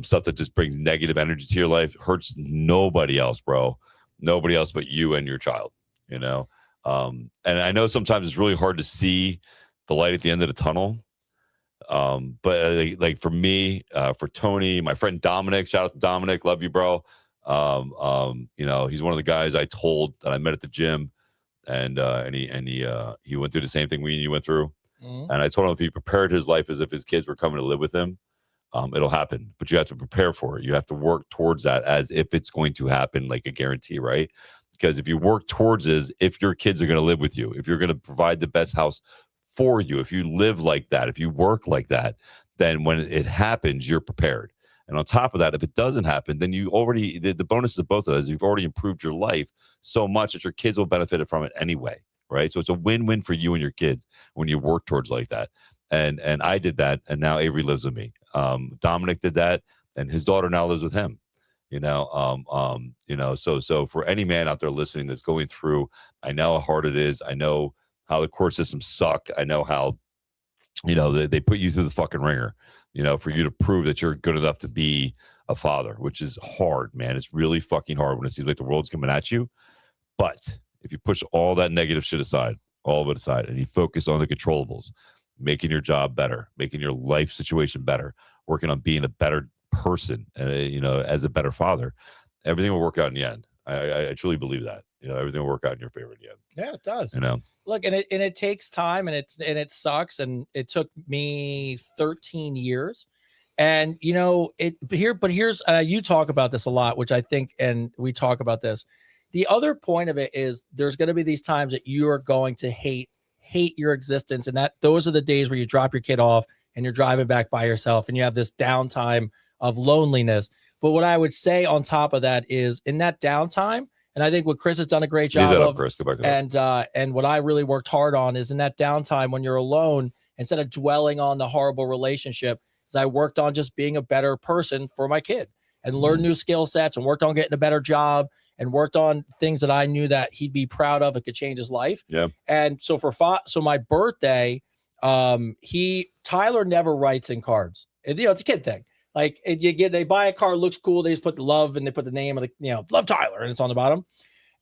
stuff that just brings negative energy to your life hurts nobody else, bro. Nobody else but you and your child, you know? And I know sometimes it's really hard to see the light at the end of the tunnel. But like for me, for Tony, my friend Dominic, shout out to Dominic, love you, bro. You know, he's one of the guys I told that I met at the gym, and he went through the same thing you went through. Mm-hmm. And I told him if he prepared his life as if his kids were coming to live with him, it'll happen. But you have to prepare for it. You have to work towards that as if it's going to happen, like a guarantee, right? Because if you work towards it, as if your kids are going to live with you, if you're going to provide the best house for you, if you live like that, if you work like that, then when it happens, you're prepared. And on top of that, if it doesn't happen, then you already, the bonuses of both of those, you've already improved your life so much that your kids will benefit from it anyway, right? So it's a win-win for you and your kids when you work towards like that. And I did that, and now Avery lives with me. Dominic did that, and his daughter now lives with him. So for any man out there listening that's going through, I know how hard it is. I know how the court systems suck. I know how, they put you through the fucking ringer, for you to prove that you're good enough to be a father, which is hard, man. It's really fucking hard when it seems like the world's coming at you. But if you push all that negative shit aside, all of it aside, and you focus on the controllables, making your job better, making your life situation better, working on being a better person, as a better father, everything will work out in the end. I truly believe that. Everything will work out in your favor in the end. Yeah, it does. Look, and it takes time, and it sucks, and it took me 13 years, and here's you talk about this a lot, which I think, and we talk about this. The other point of it is there's going to be these times that you are going to hate your existence, and those are the days where you drop your kid off and you're driving back by yourself, and you have this downtime of loneliness. But what I would say on top of that is, in that downtime, and I think what Chris has done a great job of, Chris. Go back to and what I really worked hard on is, in that downtime when you're alone, instead of dwelling on the horrible relationship, is I worked on just being a better person for my kid, and learned new skill sets, and worked on getting a better job, and worked on things that I knew that he'd be proud of. It could change his life. Yeah. And so so my birthday, Tyler never writes in cards. It's a kid thing. Like, they buy a card, looks cool. They just put the love, and they put the name of love Tyler, and it's on the bottom.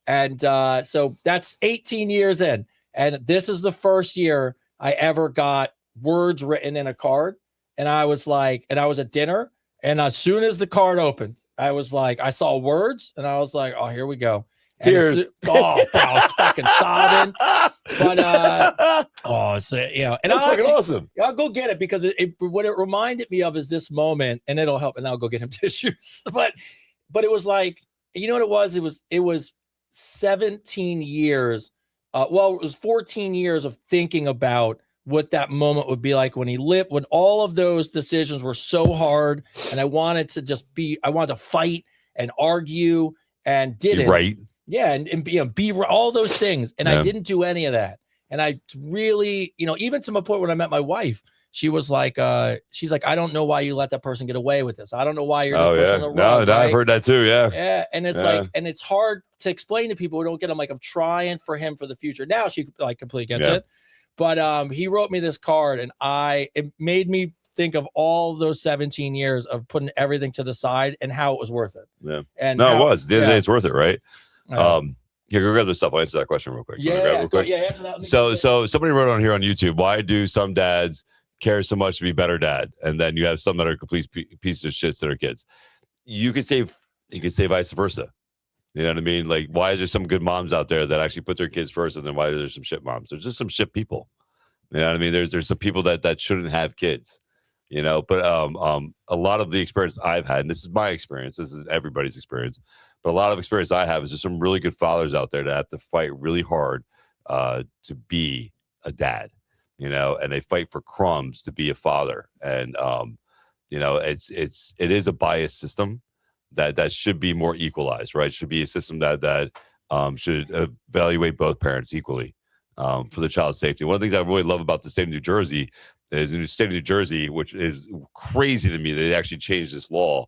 And so that's 18 years in. And this is the first year I ever got words written in a card. And I was at dinner. And as soon as the card opened, I was like, I saw words, and I was like, oh, here we go. And Tears. I was fucking sobbing. But it's and that's fucking awesome. I'll go get it, because what it reminded me of is this moment, and it'll help. And I'll go get him tissues. But it was like, you know what it was? It was 17 years. It was 14 years of thinking about what that moment would be like when all of those decisions were so hard, and I wanted to fight and argue, and didn't. Right. Yeah. And be all those things. And I didn't do any of that. And I really, even to my point when I met my wife, she was like, I don't know why you let that person get away with this. I don't know why you're just pushing the rug. No, I've heard that too. Yeah. Yeah. And it's like, and it's hard to explain to people who don't get them. Like, I'm trying for him for the future. Now she completely gets it. But he wrote me this card, and it made me think of all those 17 years of putting everything to the side, and how it was worth it. Yeah. And it was. The other day, it's worth it, right? Go grab this stuff. I'll answer that question real quick. Answer that. So somebody wrote on here on YouTube, why do some dads care so much to be better dad? And then you have some that are complete pieces of shit to their kids. You could say vice versa. You know what I mean? Like, why is there some good moms out there that actually put their kids first, and then why are there some shit moms? There's just some shit people. You know what I mean? There's some people that shouldn't have kids. But a lot of the experience I've had, and this is my experience, this is everybody's experience, but a lot of experience I have is just some really good fathers out there that have to fight really hard to be a dad, and they fight for crumbs to be a father. And it is a biased system that should be more equalized, right? It should be a system that should evaluate both parents equally for the child's safety. One of the things I really love about the state of New Jersey is, in the state of New Jersey, which is crazy to me, they actually changed this law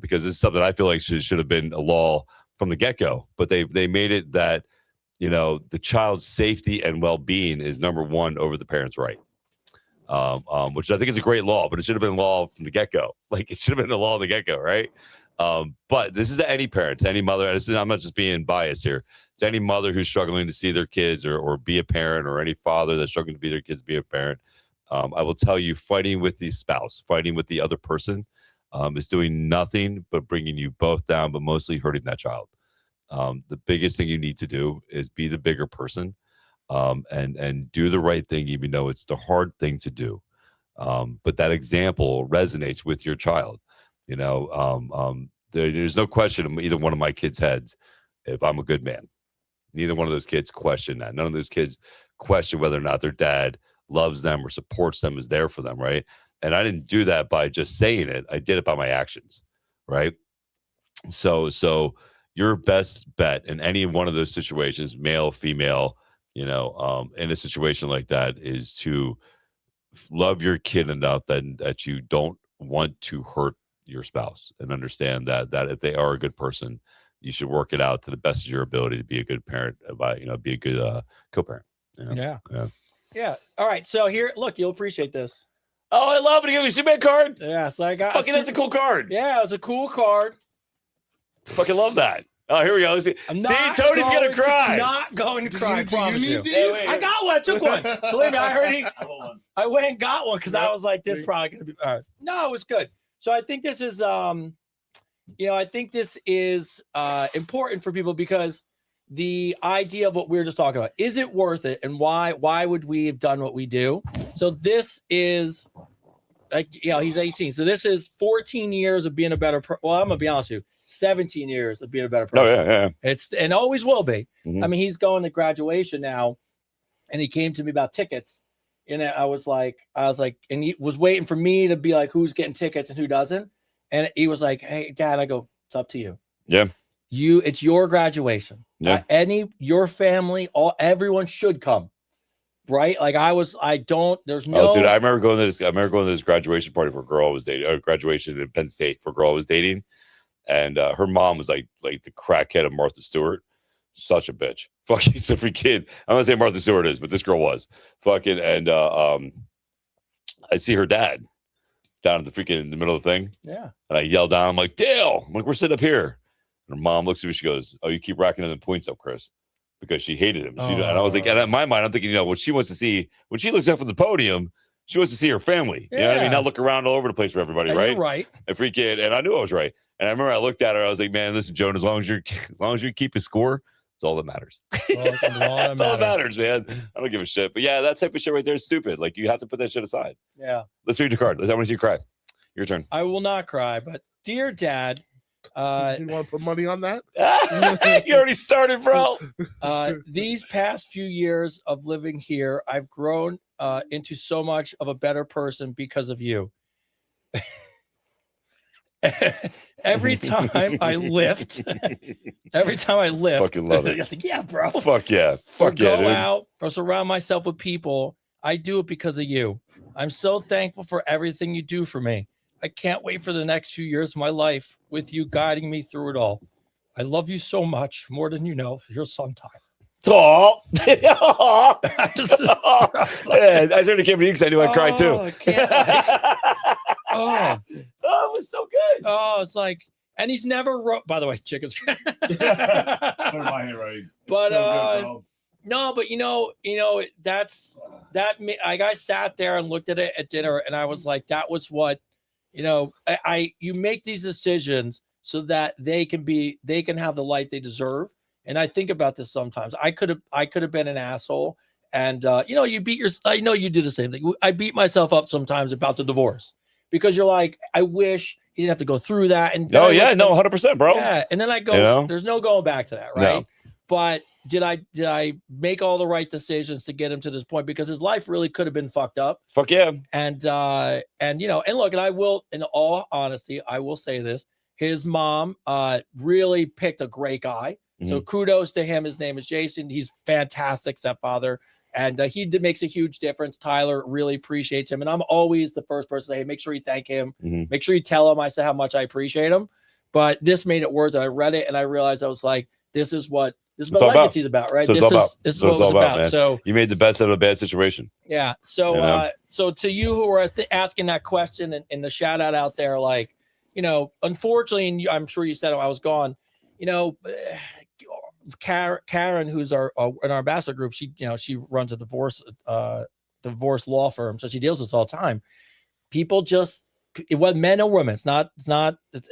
because this is something I feel like should have been a law from the get-go. But they made it that, the child's safety and well-being is number one over the parent's right. Which I think is a great law, but it should have been law from the get-go. Like, it should have been the law from the get-go, right? But this is to any parent, to any mother. I'm not just being biased here. To any mother who's struggling to see their kids or be a parent, or any father that's struggling to be their kids, be a parent. I will tell you, fighting with the spouse, fighting with the other person is doing nothing but bringing you both down, but mostly hurting that child. The biggest thing you need to do is be the bigger person and do the right thing, even though it's the hard thing to do. But that example resonates with your child. There's no question in either one of my kids' heads if I'm a good man. Neither one of those kids question that. None of those kids question whether or not their dad loves them or supports them, is there for them, right? And I didn't do that by just saying it. I did it by my actions, right? So your best bet in any one of those situations, male, female, in a situation like that, is to love your kid enough that you don't want to hurt your spouse, and understand that if they are a good person, you should work it out to the best of your ability to be a good parent, be a good co-parent. Yeah. All right. So here, look, you'll appreciate this. Oh, I love it. You give me a Superman card. Yeah. So I got that's a cool card. Yeah, it was a cool card. Fucking love that. Oh, here we go. See, Tony's gonna cry. Not going to cry. I promise you. These? I got one. I took one. Believe me, I heard I went and got one because I was like, this is probably gonna be. All right. No, it was good. So I think this is, important for people, because the idea of what we were just talking about, is it worth it, and why would we have done what we do? So this is, like, he's 18. So this is 14 years of being a better. Well, I'm gonna be honest with you. 17 years of being a better person. Oh, yeah. It's, and always will be. Mm-hmm. I mean, he's going to graduation now, and he came to me about tickets. And I was like, and he was waiting for me to be like, who's getting tickets and who doesn't. And he was like, hey, Dad, I go, it's up to you. Yeah. It's your graduation. Yeah. Your family, everyone should come. Right? Like there's no. Oh, dude, I remember going to this graduation party for a girl I was dating, graduation in Penn State for a girl I was dating. And her mom was like the crackhead of Martha Stewart. Such a bitch. Fucking every kid. I'm not saying Martha Stewart is, but this girl was. Fucking, and I see her dad down in the middle of the thing. Yeah. And I yell down. I'm like, Dale. I'm like, we're sitting up here. And her mom looks at me. She goes, oh, you keep racking them points up, Chris. Because she hated him. And I was like, and in my mind, I'm thinking, what she wants to see, when she looks up from the podium, she wants to see her family. You know what I mean? Not look around all over the place for everybody, right? You're right. And I knew I was right. And I remember I looked at her. I was like, man, listen, Joan, as long as you keep a score, it's all that matters. That's all that matters, man. I don't give a shit. But yeah, that type of shit right there is stupid. Like, you have to put that shit aside. Yeah. Let's read your card. I want to see you cry. Your turn. I will not cry, but dear Dad, you want to put money on that? You already started, bro. These past few years of living here, I've grown into so much of a better person because of you. Every time I lift, fucking love it. I think, yeah, bro. Fuck yeah. Fuck yeah, go dude. out or surround myself with people. I do it because of you. I'm so thankful for everything you do for me. I can't wait for the next few years of my life with you guiding me through it all. I love you so much, more than you know. Your son, Tyler. Oh, I turned to camera because I knew I'd cry too. I can't, it was so good. Oh, it's like, and he's never wrote. By the way, chickens. But no, but that's that. I sat there and looked at it at dinner, and I was like, that was what, you make these decisions so that they can have the life they deserve. And I think about this sometimes. I could have been an asshole, and you beat your. I know you do the same thing. I beat myself up sometimes about the divorce, because you're like, I wish he didn't have to go through that. And 100%, bro. Yeah, and then I go, there's no going back to that, right? No. But did I make all the right decisions to get him to this point? Because his life really could have been fucked up. Fuck yeah. And look, and I will, in all honesty, I will say this: his mom really picked a great guy. Mm-hmm. So kudos to him. His name is Jason. He's fantastic stepfather, and makes a huge difference. Tyler really appreciates him, and I'm always the first person to say, hey, make sure you thank him. Mm-hmm. Make sure you tell him I said how much I appreciate him. But this made it worse, and I read it, and I realized I was like, this is what legacy is about, right? So this is what it was about. Man. So you made the best out of a bad situation. Yeah. So so to you who are asking that question, and the shout out there, like, unfortunately, and I'm sure you said it, I was gone. Karen, who's in our ambassador group, she runs a divorce law firm, so she deals with this all the time. People just, men or women, it's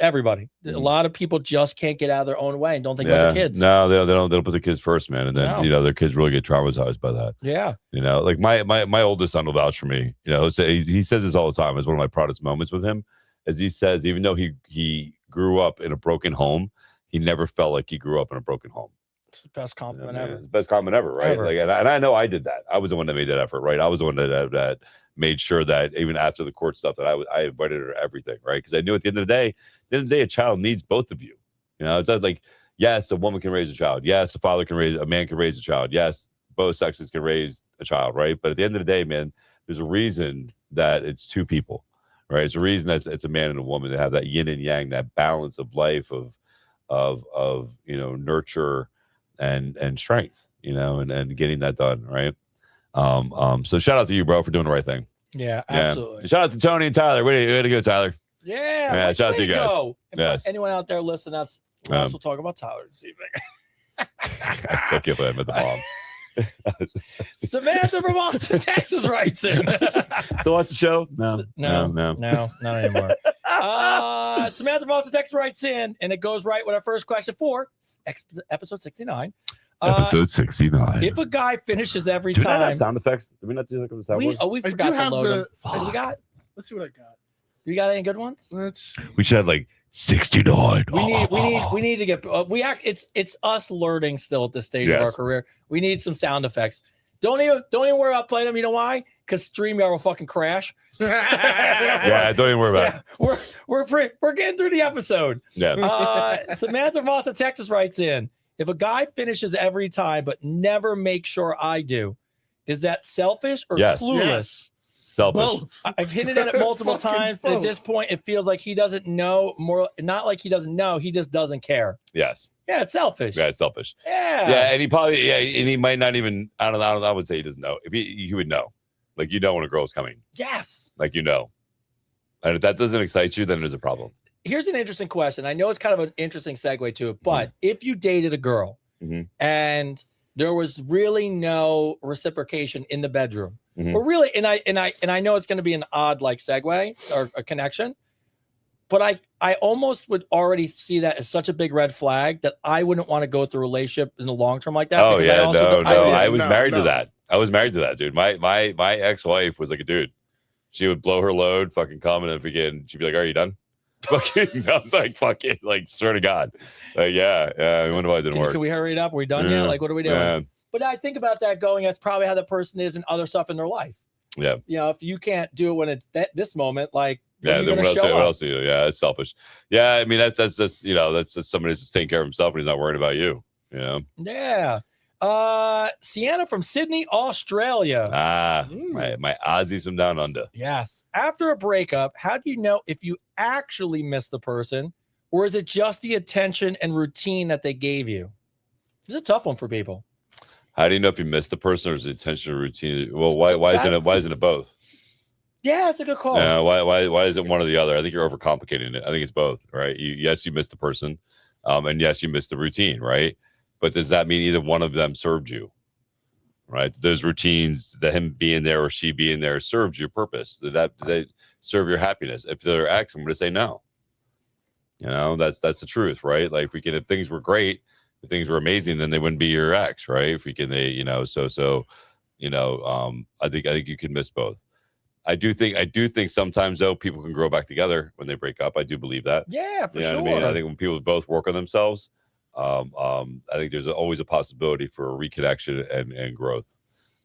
everybody. Mm-hmm. A lot of people just can't get out of their own way and don't think about their kids. No, they don't put the kids first, man. And then their kids really get traumatized by that. Yeah. Like my oldest son will vouch for me. He says this all the time. It's one of my proudest moments with him, as he says, even though he grew up in a broken home, he never felt like he grew up in a broken home. It's the best compliment ever. The best compliment ever, right? Ever. Like, and I know I did that. I was the one that made that effort, right? I was the one that made sure that even after the court stuff, that I invited her to everything, right? Because I knew at the end of the day, a child needs both of you. It's not like, yes, a woman can raise a child. Yes, a man can raise a child. Yes, both sexes can raise a child, right? But at the end of the day, man, There's a reason that it's two people, right? It's a reason that it's a man and a woman to have that yin and yang, that balance of life of nurture and strength, and getting that done, right? So shout out to you, bro, for doing the right thing. Yeah, absolutely. Yeah. Shout out to Tony and Tyler. Way to go, Tyler. Yeah, shout out to you guys. Yes. Anyone out there listening, that's we'll also talk about Tyler this evening. I still can't believe I met the mom. Samantha from Austin, Texas writes in. Still watch the show? No, not anymore. Samantha from Austin, Texas writes in, and it goes right with our first question for episode 69. Episode 69. If a guy finishes every do time, we not have sound effects? Did we not do like a soundboard? We forgot to load them. What do we got? Let's see what I got. Do you got any good ones? We should have like 69. We need to get it's us learning still at this stage of our career. We need some sound effects. Don't even worry about playing them. You know why? Because StreamYard will fucking crash. Yeah, don't even worry about it. We're getting through the episode. Yeah. Samantha from Austin, Texas writes in, if a guy finishes every time but never makes sure I do, is that selfish or clueless? Yes. Selfish. Both. I've hinted at it multiple times. At this point, it feels like he doesn't know not like he doesn't know, he just doesn't care. Yes. Yeah, it's selfish. Yeah, it's selfish. Yeah. Yeah, and he probably and he might not even I don't know, I would say he doesn't know. If he would know. Like when a girl's coming. Yes. Like And if that doesn't excite you, then there's a problem. Here's an interesting question. I know it's kind of an interesting segue to it, but if you dated a girl and there was really no reciprocation in the bedroom, or really, and I know it's going to be an odd like segue or a connection, but I almost would already see that as such a big red flag that I wouldn't want to go through a relationship in the long term like that. Oh yeah, I was married to that. I was married to that, dude. My ex-wife was like a dude. She would blow her load, fucking come, and then again, she'd be like, "Are you done?" Fucking, I was like, "Fucking, like, swear to God, yeah." I wonder why it didn't work. Can we hurry it up? Are we done yet? Like, what are we doing? Yeah. But I think about that going. That's probably how the person is in other stuff in their life. Yeah. If you can't do it when it's this moment, like, then what else do you do? Yeah, it's selfish. Yeah, I mean that's just that's just somebody who's just taking care of himself and he's not worried about you. Yeah. Sienna from Sydney, Australia. My Aussies from down under. Yes. After a breakup, how do you know if you actually miss the person, or is it just the attention and routine that they gave you? It's a tough one for people. How do you know if you missed the person or is it attention or routine? Well, why isn't it both? Yeah, it's a good call. Why is it one or the other? I think you're overcomplicating it. I think it's both, right? Yes, you missed the person, and yes, you missed the routine, right? But does that mean either one of them served you? Right? Those routines, that him being there or she being there, served your purpose. Did they serve your happiness? If they're ex, I'm going to say no. That's the truth, right? Like if things were great, if things were amazing, then they wouldn't be your ex, right? I think you can miss both. I do think sometimes though people can grow back together when they break up. I do believe that. Yeah, for sure. What I mean? I think when people both work on themselves, I think there's always a possibility for a reconnection and growth.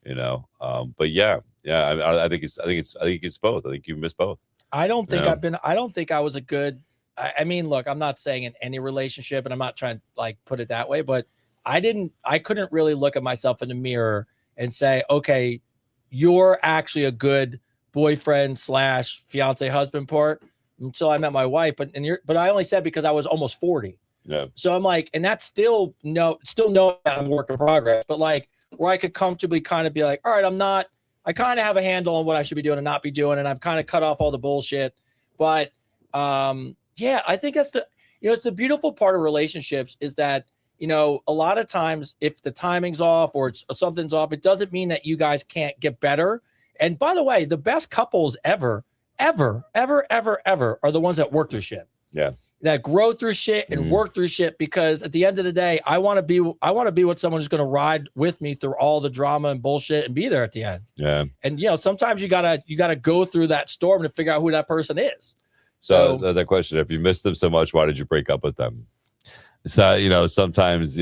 But I think it's both. I think you miss both. I don't think I was a good. I mean, look, I'm not saying in any relationship, and I'm not trying to like put it that way, but I couldn't really look at myself in the mirror and say, okay, you're actually a good boyfriend / fiance husband part until I met my wife. But I only said because I was almost 40. Yeah. So I'm like, and that's still no I'm work in progress, but like where I could comfortably kind of be like, all right, I kind of have a handle on what I should be doing and not be doing. And I've kind of cut off all the bullshit. But yeah, I think that's it's the beautiful part of relationships is that, a lot of times if the timing's off or something's off, it doesn't mean that you guys can't get better. And by the way, the best couples ever are the ones that work through shit. Yeah. That grow through shit and work through shit, because at the end of the day, I want to be with someone who's going to ride with me through all the drama and bullshit and be there at the end. Yeah. And sometimes you gotta go through that storm to figure out who that person is. So that question, if you missed them so much, why did you break up with them? So, sometimes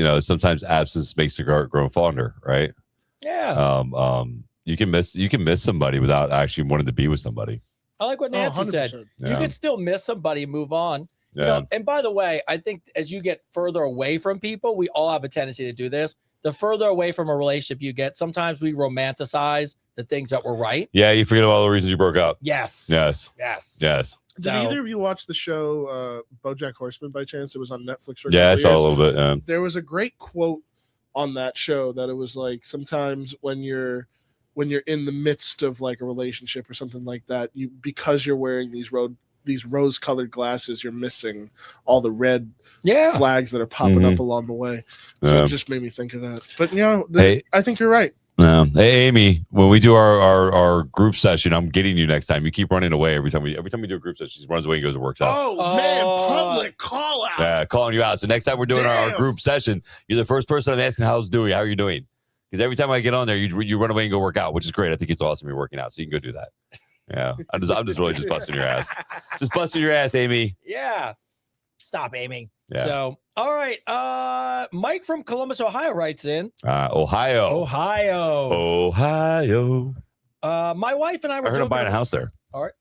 absence makes the grow fonder, right? Yeah. You can miss somebody without actually wanting to be with somebody. I like what Nancy said. Yeah. You can still miss somebody and move on. Yeah. And by the way, I think as you get further away from people, we all have a tendency to do this. the further away from a relationship you get, sometimes we romanticize the things that were right. Yeah, you forget about all the reasons you broke up. Yes. Yes. Yes. Yes. Did either of you watch the show BoJack Horseman by chance? It was on Netflix for a Yeah, I couple saw a years. little bit. Yeah. There was a great quote on that show that it was like, sometimes when you're in the midst of like a relationship or something like that, because you're wearing these rose-colored glasses, you're missing all the red flags that are popping up along the way. So it just made me think of that. But I think you're right. Hey, Amy, when we do our group session, I'm getting you next time. You keep running away every time we do a group session. She runs away and goes and works out. Oh man, public call out. Yeah, calling you out. So next time we're doing our group session, you're the first person I'm asking how are you doing? Because every time I get on there, you run away and go work out, which is great. I think it's awesome you're working out, so you can go do that. Yeah, I'm just really just busting your ass. Just busting your ass, Amy. Yeah. Stop, Amy. Yeah. So, all right. Mike from Columbus, Ohio writes in. Ohio. My wife and I were I heard I'm buying a house there. All right.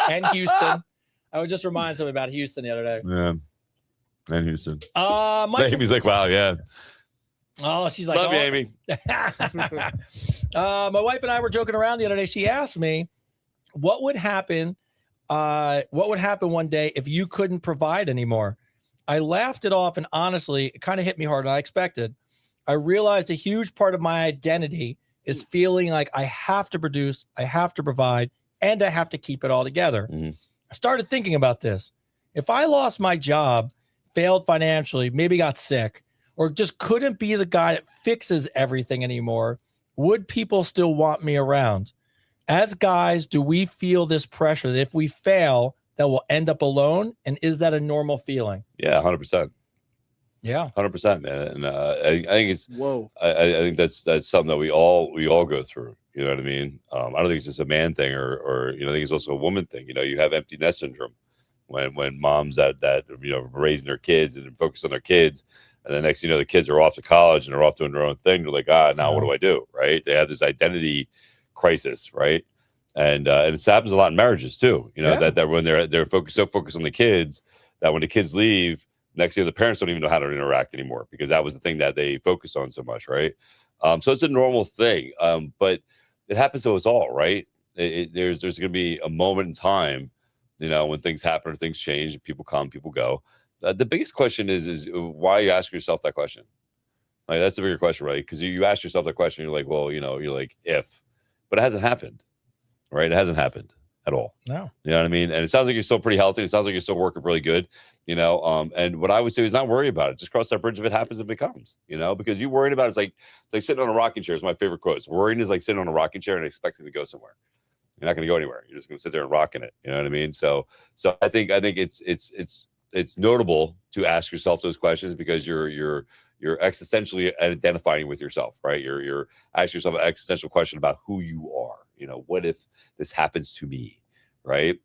and Houston. I was just reminding somebody about Houston the other day. Yeah. And Houston. Amy's like, wow, yeah. Oh, she's like, love you, Amy. My wife and I were joking around the other day. She asked me, what would happen one day if you couldn't provide anymore? I laughed it off, and honestly, it kind of hit me harder than I expected. I realized a huge part of my identity is feeling like I have to produce, I have to provide, and I have to keep it all together. Mm-hmm. I started thinking about this. If I lost my job, failed financially, maybe got sick, or just couldn't be the guy that fixes everything anymore, would people still want me around? As guys, do we feel this pressure that if we fail, that we'll end up alone? And is that a normal feeling? Yeah, 100%. Yeah, 100%, man. And I think it's whoa. I think that's something that we all go through. You know what I mean? I don't think it's just a man thing, or I think it's also a woman thing. You have empty nest syndrome when moms that raising their kids and focus on their kids. And the next, the kids are off to college and they're off doing their own thing. They're like, now what do I do? Right? They have this identity crisis, right? And it happens a lot in marriages too. That when they're focused on the kids, that when the kids leave, next year the parents don't even know how to interact anymore because that was the thing that they focused on so much, right? So it's a normal thing, but it happens to us all, right? There's going to be a moment in time, when things happen or things change, people come, people go. The biggest question is why you ask yourself that question. Like that's the bigger question, right? Because you ask yourself that question, you're like, well, you're like if, but it hasn't happened, right? It hasn't happened at all. No, you know what I mean? And it sounds like you're still pretty healthy. It sounds like you're still working really good, And what I would say is not worry about it. Just cross that bridge if it happens, if it comes, because you worrying about it's like sitting on a rocking chair. It's my favorite quote. Worrying is like sitting on a rocking chair and expecting to go somewhere. You're not going to go anywhere. You're just going to sit there and rocking it. You know what I mean? So I think it's notable to ask yourself those questions because you're existentially identifying with yourself, right? You're asking yourself an existential question about who you are. What if this happens to me, right?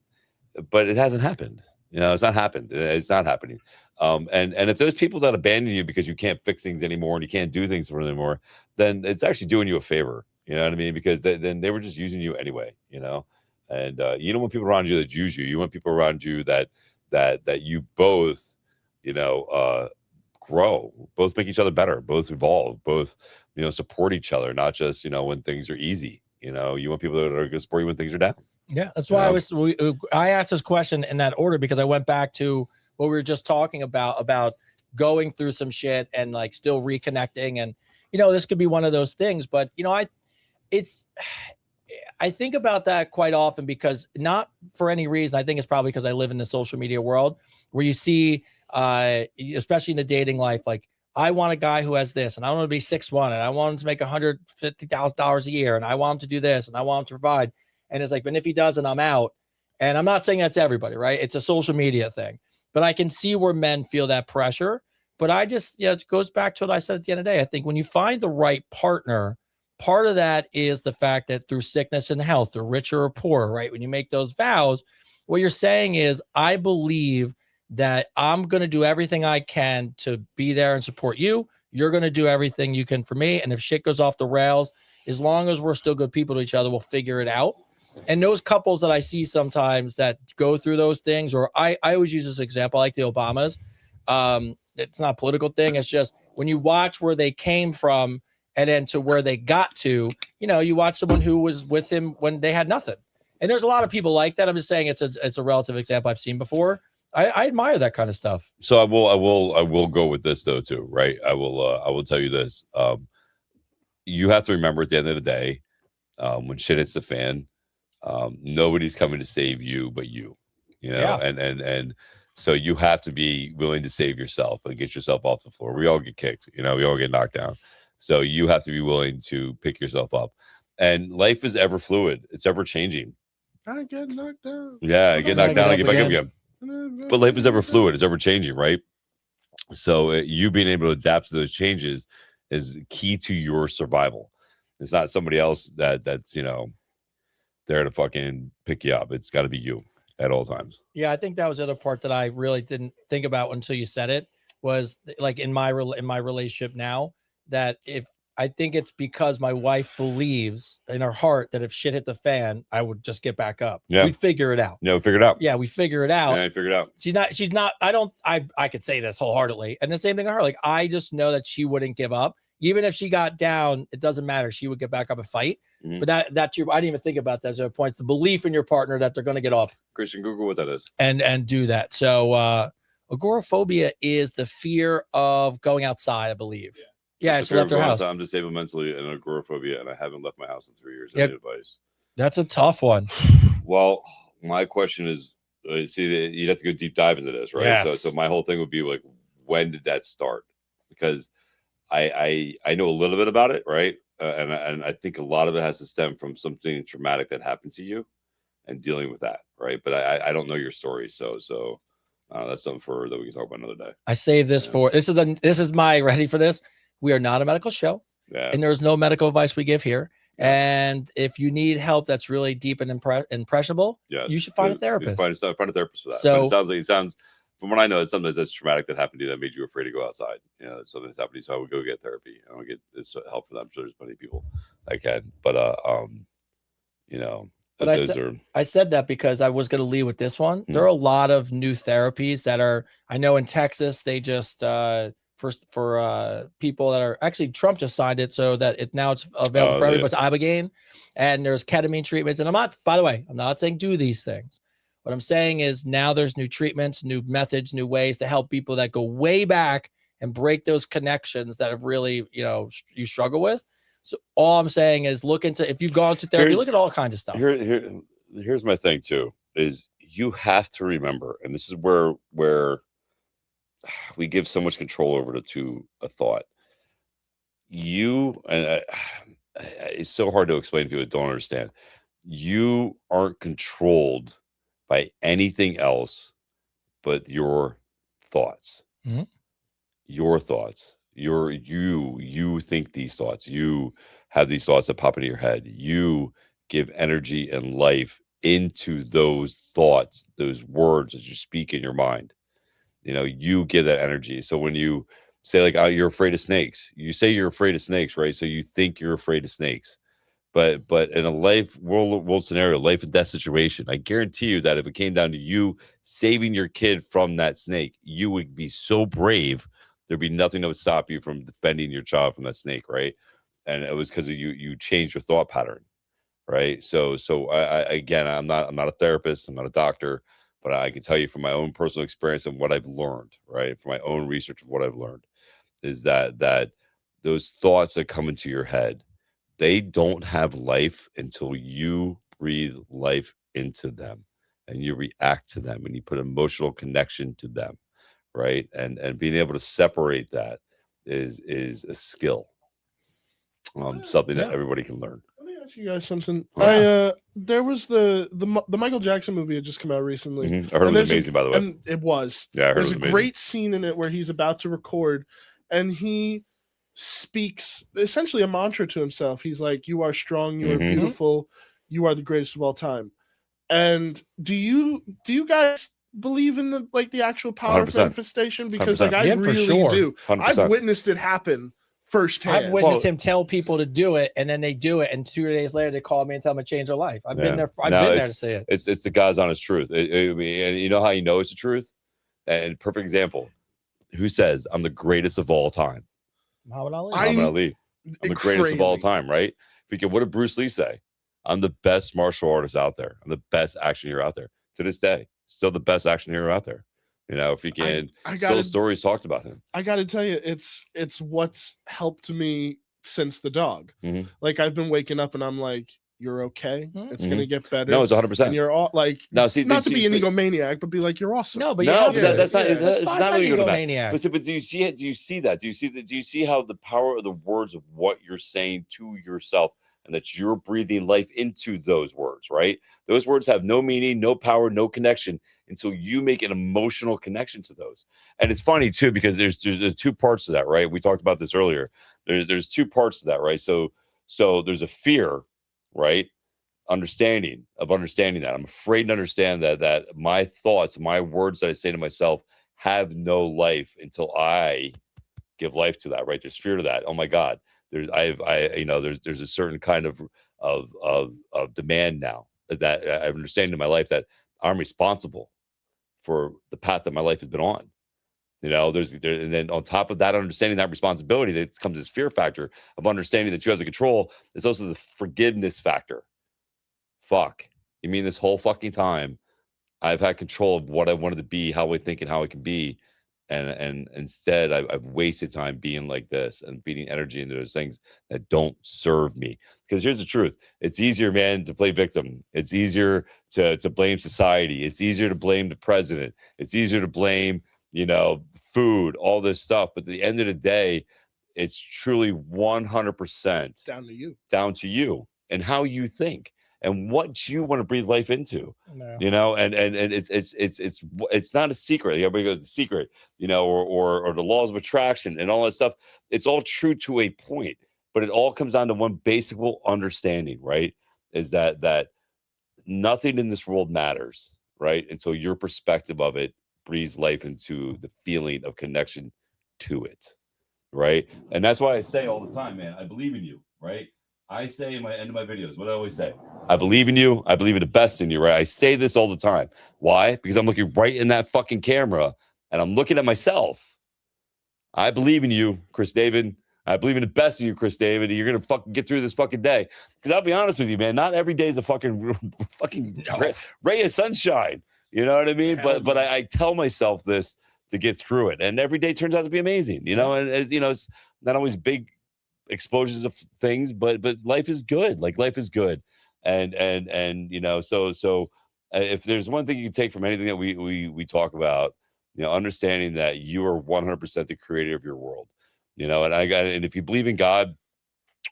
But it hasn't happened. It's not happened. It's not happening. And if there's people that abandon you because you can't fix things anymore and you can't do things for them anymore, then it's actually doing you a favor. You know what I mean? Because then they were just using you anyway. And you don't want people around you that use you. You want people around you that you both, grow, both make each other better, both evolve, both, support each other, not just, when things are easy. You want people that are going to support you when things are down. Yeah, that's why I asked this question in that order because I went back to what we were just talking about going through some shit and like still reconnecting. And, this could be one of those things, but, I think about that quite often because not for any reason. I think it's probably because I live in the social media world where you see, especially in the dating life, like I want a guy who has this and I want to be 6'1" and I want him to make $150,000 a year and I want him to do this and I want him to provide. And it's like, but if he doesn't, I'm out. And I'm not saying that's everybody, right? It's a social media thing, but I can see where men feel that pressure. But I just, it goes back to what I said at the end of the day. I think when you find the right partner, part of that is the fact that through sickness and health, through richer or poor, right? When you make those vows, what you're saying is, I believe that I'm going to do everything I can to be there and support you. You're going to do everything you can for me. And if shit goes off the rails, as long as we're still good people to each other, we'll figure it out. And those couples that I see sometimes that go through those things, or I always use this example, like the Obamas. It's not a political thing. It's just when you watch where they came from and then to where they got to, you watch someone who was with him when they had nothing. And there's a lot of people like that. I'm just saying it's a relative example I've seen before. I admire that kind of stuff. So I will go with this though too, right? I will tell you this. You have to remember at the end of the day, when shit hits the fan, nobody's coming to save you but you. And so you have to be willing to save yourself and get yourself off the floor. We all get kicked, we all get knocked down. So you have to be willing to pick yourself up. And life is ever fluid. It's ever changing. I get knocked down. Yeah, I get knocked down, I get back up again. But life is ever fluid. It's ever changing, right? So you being able to adapt to those changes is key to your survival. It's not somebody else that's there to fucking pick you up. It's got to be you at all times. Yeah, I think that was the other part that I really didn't think about until you said it, was like in my relationship now, that I think it's because my wife believes in her heart that if shit hit the fan, I would just get back up. Yeah. We'd figure it out. Yeah, we figured it out. Yeah, we figure it out. Yeah, I figured it out. She's not, I could say this wholeheartedly. And the same thing on her. Like, I just know that she wouldn't give up. Even if she got down, it doesn't matter. She would get back up and fight. Mm-hmm. But that's I didn't even think about that as a point. The belief in your partner that they're going to get up. Christian, Google what that is. And do that. So agoraphobia is the fear of going outside, I believe. Yeah, she left her house. I'm disabled mentally and agoraphobia, and I haven't left my house in 3 years. Any advice? That's a tough one. Well, my question is, you'd have to go deep dive into this, right? Yes. So my whole thing would be like, when did that start? Because I know a little bit about it, right? And I think a lot of it has to stem from something traumatic that happened to you and dealing with that, right? But I don't know your story, so that's something that we can talk about another day. I saved this for this is my ready for this. We are not a medical show, and there's no medical advice we give here. And if you need help that's really deep and impressionable, you should find a therapist. Find a therapist for that. So but it sounds from what I know, it's something that's traumatic that happened to you that made you afraid to go outside. It's something that's happened to you. So I would go get therapy. I would get this help for that. I'm sure there's plenty of people that can. But But I said that because I was going to lead with this one. There are a lot of new therapies that are, I know in Texas, they just, for people that are actually, Trump just signed it so that it's available for everybody. It's Ibogaine, and there's ketamine treatments. And by the way, I'm not saying do these things. What I'm saying is now there's new treatments, new methods, new ways to help people that go way back and break those connections that have really, you struggle with. So all I'm saying is look into, if you've gone to therapy, look at all kinds of stuff. Here's my thing too, is you have to remember, and this is where we give so much control over to a thought. It's so hard to explain to people that don't understand. You aren't controlled by anything else but your thoughts. Mm-hmm. Your thoughts. You think these thoughts. You have these thoughts that pop into your head. You give energy and life into those thoughts, those words as you speak in your mind. You give that energy. So when you say like, "Oh, you're afraid of snakes," you say you're afraid of snakes, right? So you think you're afraid of snakes. But in a world scenario, life and death situation, I guarantee you that if it came down to you saving your kid from that snake, you would be so brave. There'd be nothing that would stop you from defending your child from that snake, right? And it was because of you changed your thought pattern, right? So I'm not a therapist, I'm not a doctor, but I can tell you from my own personal experience and what I've learned, right? From my own research of what I've learned, is that those thoughts that come into your head, they don't have life until you breathe life into them and you react to them and you put emotional connection to them, right? And being able to separate that is a skill, something that everybody can learn. Let me ask you guys something. There was the Michael Jackson movie had just come out recently. Mm-hmm. I heard it was amazing, by the way. And it was. Yeah, I heard there's it was a great scene in it where he's about to record, and he speaks essentially a mantra to himself. He's like, "You are strong, you are beautiful, you are the greatest of all time." And do you guys believe in the actual power 100%. of manifestation? Because 100%. I really do. 100%. I've witnessed it happen firsthand. I've witnessed him tell people to do it, and then they do it, and 2 days later they call me and tell me to change their life. I've been there. I've been there to see it. It's the God's honest truth. And you know how you know it's the truth? And perfect example. Who says I'm the greatest of all time? Muhammad Ali. Muhammad Ali. I'm the greatest of all time, right? If you can, what did Bruce Lee say? I'm the best martial artist out there. I'm the best action hero out there. To this day, still the best action hero out there. You know, if you can, still stories talked about him. I got to tell you, it's what's helped me since the dog. Mm-hmm. Like I've been waking up and I'm like, you're okay. It's gonna get better. No, it's 100%. And you're all like, no, see, not to be an egomaniac, but be like, you're awesome. No, but that's not. It's not an egomaniac. But do you see it? Do you see that? Do you see how the power of the words of what you're saying to yourself, and that you're breathing life into those words, right? Those words have no meaning, no power, no connection until you make an emotional connection to those. And it's funny too, because there's two parts to that, right? We talked about this earlier. There's two parts to that, right? So there's a fear, right? Understanding that I'm afraid to understand that my thoughts, my words that I say to myself have no life until I give life to that, right? There's fear to that. Oh my God. There's a certain kind of demand now that I understand in my life that I'm responsible for the path that my life has been on. You know, and then on top of that, understanding that responsibility, that comes this fear factor of understanding that you have the control. There's also the forgiveness factor. Fuck, you mean this whole fucking time I've had control of what I wanted to be, how I think, and how I can be, and instead I've wasted time being like this and feeding energy into those things that don't serve me. Because here's the truth: it's easier, man, to play victim. It's easier to blame society. It's easier to blame the president. It's easier to blame, you know, food, all this stuff. But at the end of the day, it's truly 100% down to you and how you think and what you want to breathe life into. No. You know, and it's not a secret. Everybody goes, the secret, you know, or the laws of attraction and all that stuff. It's all true to a point, but it all comes down to one basic understanding, right? Is that nothing in this world matters, right? Until your perspective of it breathes life into the feeling of connection to it, right? And that's why I say all the time, man, I believe in you, right? I say in my end of my videos, what I always say, I believe in you. I believe in the best in you, right? I say this all the time. Why? Because I'm looking right in that fucking camera and I'm looking at myself. I believe in you, Chris David. I believe in the best in you, Chris David. You're gonna fucking get through this fucking day. Because I'll be honest with you, man, not every day is a fucking ray of sunshine. You know what I mean? But I tell myself this to get through it, and every day turns out to be amazing. You know, and you know, it's not always big explosions of things, but life is good. Like life is good, and you know, so if there's one thing you can take from anything that we talk about, you know, understanding that you are 100% the creator of your world. You know, and if you believe in God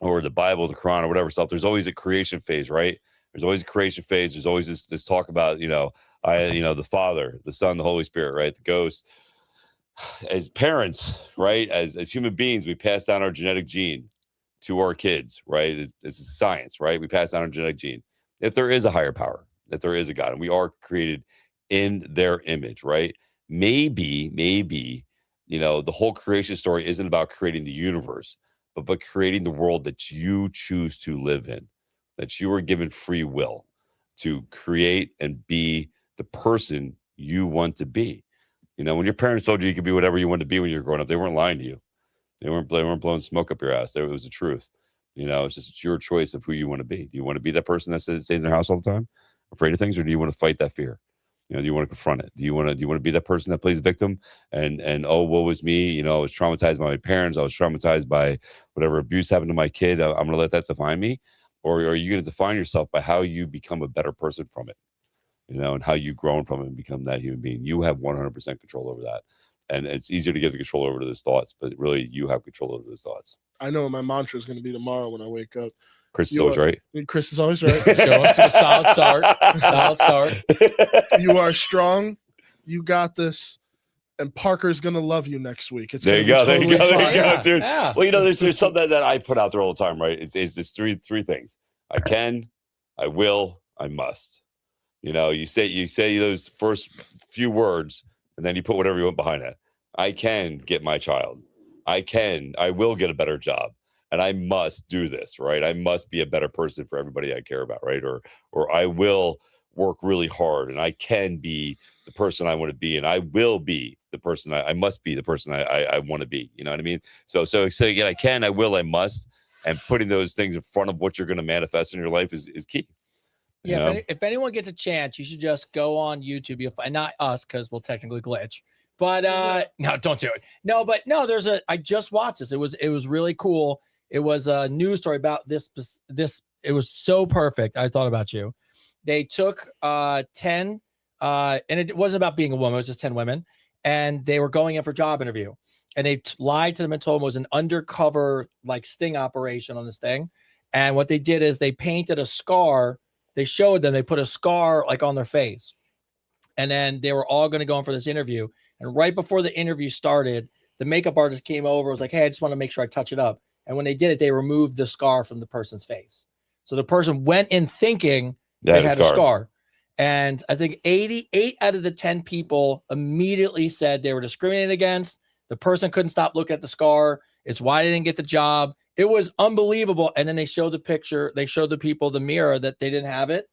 or the Bible, the Quran, or whatever stuff, there's always a creation phase, right? There's always a creation phase. There's always this talk about, you know, the Father, the Son, the Holy Spirit, right? The Ghost. As parents, right? As human beings, we pass down our genetic gene to our kids, right? This is science, right? We pass down our genetic gene. If there is a higher power, if there is a God, and we are created in their image, right? Maybe, you know, the whole creation story isn't about creating the universe, but creating the world that you choose to live in, that you are given free will to create and be the person you want to be. You know, when your parents told you could be whatever you wanted to be when you were growing up, they weren't lying to you. They weren't blowing smoke up your ass. It was the truth. You know, it's your choice of who you want to be. Do you want to be that person that stays in their house all the time, afraid of things, or do you want to fight that fear? You know, do you want to confront it? Do you want to be that person that plays victim and oh, woe was me? You know, I was traumatized by my parents. I was traumatized by whatever abuse happened to my kid. I'm going to let that define me, or are you going to define yourself by how you become a better person from it? You know, and how you grown from it and become that human being. You have 100% control over that. And it's easier to give the control over to those thoughts, but really you have control over those thoughts. I know what my mantra is going to be tomorrow when I wake up. Chris is always right. Chris is always right. Let's go. It's a solid start. Solid start. You are strong. You got this. And Parker's going to love you next week. It's there you go. Totally there you go, dude. Yeah. Well, you know, there's something that I put out there all the time, right? It's just three things. I can, I will, I must. You know, you say those first few words, and then you put whatever you want behind it. I can get my child. I will get a better job, and I must do this, right? I must be a better person for everybody I care about, right? Or I will work really hard, and I can be the person I want to be, and I will be the person I must be the person I want to be. You know what I mean? So again, I can, I will, I must, and putting those things in front of what you're going to manifest in your life is key. Yeah, if anyone gets a chance, you should just go on YouTube. You'll find, not us, because we'll technically glitch. But no, don't do it. No, but no, I just watched this. It was really cool. It was a news story about this. It was so perfect. I thought about you. They took 10, and it wasn't about being a woman. It was just 10 women, and they were going in for a job interview. And they lied to them and told them it was an undercover like sting operation on this thing. And what they did is they painted a scar. They showed them, they put a scar like on their face. And then they were all going to go in for this interview. And right before the interview started, the makeup artist came over, was like, hey, I just want to make sure I touch it up. And when they did it, they removed the scar from the person's face. So the person went in thinking they had a scar. And I think 88 out of the 10 people immediately said they were discriminated against. The person couldn't stop looking at the scar. It's why they didn't get the job. It was unbelievable. And then they showed the picture. They showed the people the mirror that they didn't have it.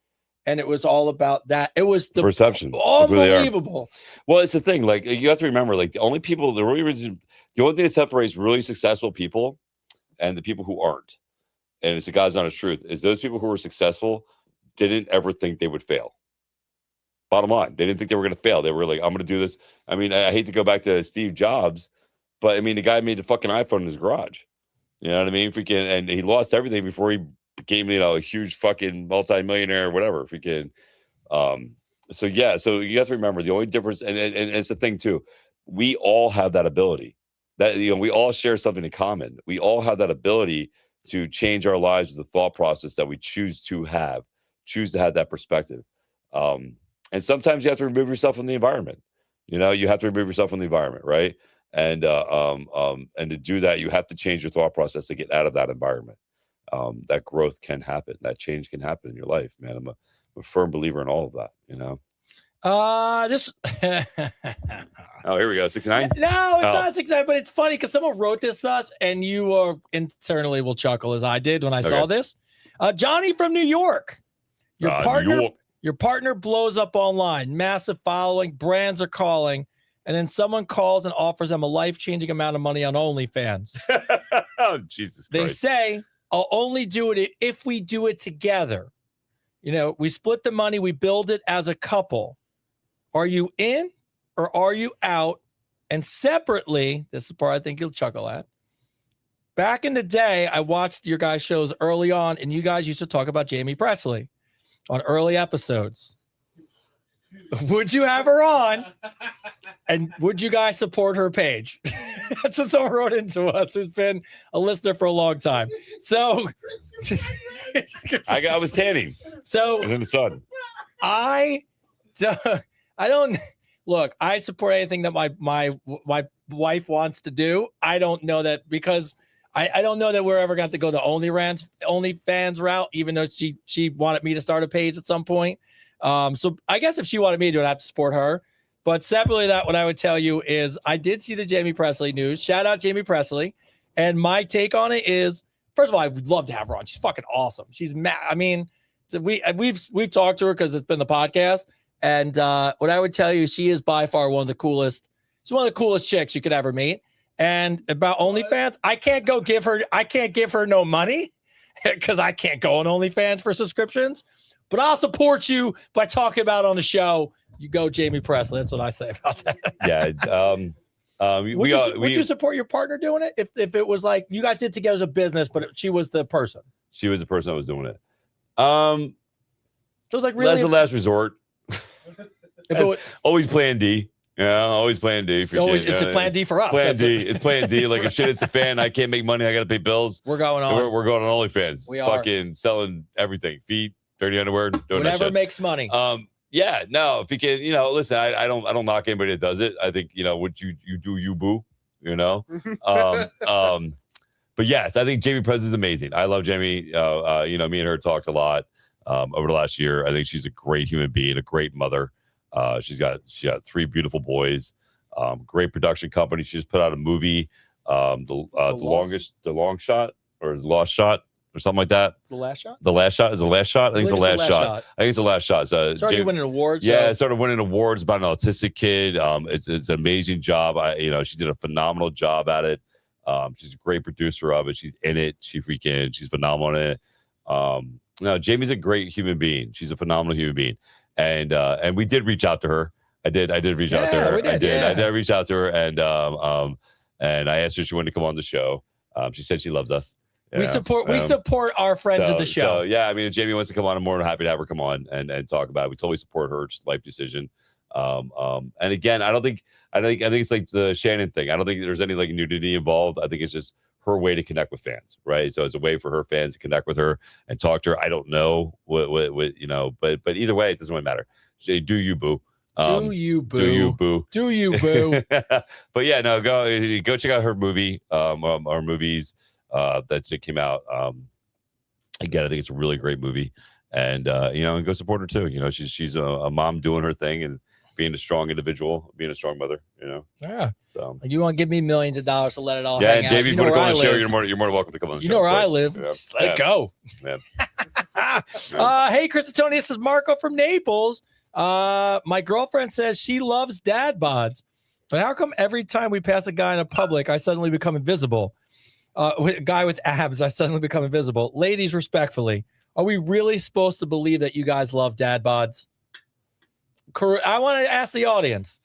And it was all about that. It was the perception. Unbelievable. Well, it's the thing. Like, you have to remember, like, the only thing that separates really successful people and the people who aren't, and it's the God's honest truth, is those people who were successful didn't ever think they would fail. Bottom line, they didn't think they were going to fail. They were like, I'm going to do this. I mean, I hate to go back to Steve Jobs, but I mean, the guy made the fucking iPhone in his garage. You know what I mean? Freaking, and he lost everything before he became, a huge fucking multi-millionaire or whatever. Freaking. So yeah, so you have to remember the only difference, and it's the thing too. We all have that ability. That we all share something in common. We all have that ability to change our lives with the thought process that we choose to have that perspective. And sometimes you have to remove yourself from the environment. You have to remove yourself from the environment, right? And to do that, you have to change your thought process to get out of that environment. That growth can happen. That change can happen in your life, man. I'm a firm believer in all of that. This. Oh, here we go. 69. No, it's not 69. But it's funny because someone wrote this to us, and you internally will chuckle as I did when I saw this. Johnny from New York. Your partner blows up online, massive following, brands are calling, and then someone calls and offers them a life-changing amount of money on OnlyFans. Oh, Jesus Christ. They say, I'll only do it if we do it together. We split the money, we build it as a couple. Are you in or are you out? And separately, this is the part I think you'll chuckle at. Back in the day, I watched your guys' shows early on, and you guys used to talk about Jamie Presley on early episodes. Would you have her on? And would you guys support her page? That's what someone wrote into us, who's been a listener for a long time. So I was tanning. So I was in the sun. I don't look. I support anything that my wife wants to do. I don't know that because I don't know that we're ever going to go the OnlyFans route, even though she wanted me to start a page at some point. So I guess if she wanted me to do it, I'd have to support her. But separately, what I would tell you is I did see the Jamie Presley news. Shout out Jamie Presley. And my take on it is, first of all, I would love to have her on. She's fucking awesome. She's I mean, so we've talked to her because it's been the podcast. And what I would tell you, she is by far one of the coolest. She's one of the coolest chicks you could ever meet. And about OnlyFans, I can't give her no money because I can't go on OnlyFans for subscriptions. But I'll support you by talking about it on the show. You go, Jamie Presley. That's what I say about that. Yeah. Would you support your partner doing it if it was like you guys did together as a business, but she was the person? She was the person that was doing it. So it was like really that's the last resort. Always plan D. Yeah, always plan D. It's a plan D for us. Plan D. It's plan D. Like if shit hits a fan, I can't make money. I got to pay bills. We're going on. We're going on OnlyFans. We are fucking selling everything. Feet, dirty underwear, doing whatever makes money. Yeah, no, if you can, listen, I don't knock anybody that does it. I think, what you do, you boo, But yes, I think Jamie Presley is amazing. I love Jamie. Me and her talked a lot over the last year. I think she's a great human being, a great mother. She got 3 beautiful boys. Great production company. She just put out a movie, the Long Shot or The Lost Shot. or something like that. The last shot. The last shot is the last shot. I think it's the last shot. I think it's the last shot. So started winning awards. Yeah, started winning awards about an autistic kid. It's an amazing job. She did a phenomenal job at it. She's a great producer of it. She's in it. She's phenomenal in it. No, Jamie's a great human being. She's a phenomenal human being. And we did reach out to her. I did reach out to her. I did reach out to her, and I asked her if she wanted to come on the show. She said she loves us. We support our friends of the show. So, yeah, I mean, if Jamie wants to come on, I'm more than happy to have her come on and talk about it. We totally support her life decision. And again, I think it's like the Shannon thing. I don't think there's any like nudity involved. I think it's just her way to connect with fans, right? So it's a way for her fans to connect with her and talk to her. I don't know what but either way, it doesn't really matter. Say, do you, boo? Do you, boo? Do you, boo? Do you, boo? But yeah, no, go check out her movie, our movies that came out. Again, I think it's a really great movie, and and go support her too. She's a mom doing her thing and being a strong individual, being a strong mother. Yeah. So you want to give me millions of dollars to let it all? Yeah, hang and Jamie, out. if you want to come on the show, you're more than welcome to come on the show. You know where I live. Just let it go. Yeah. Hey, Chris and Tony, this is Marco from Naples. My girlfriend says she loves dad bods, but how come every time we pass a guy in a public, I suddenly become invisible? With a guy with abs, I suddenly become invisible. Ladies, respectfully, are we really supposed to believe that you guys love dad bods? I want to ask the audience: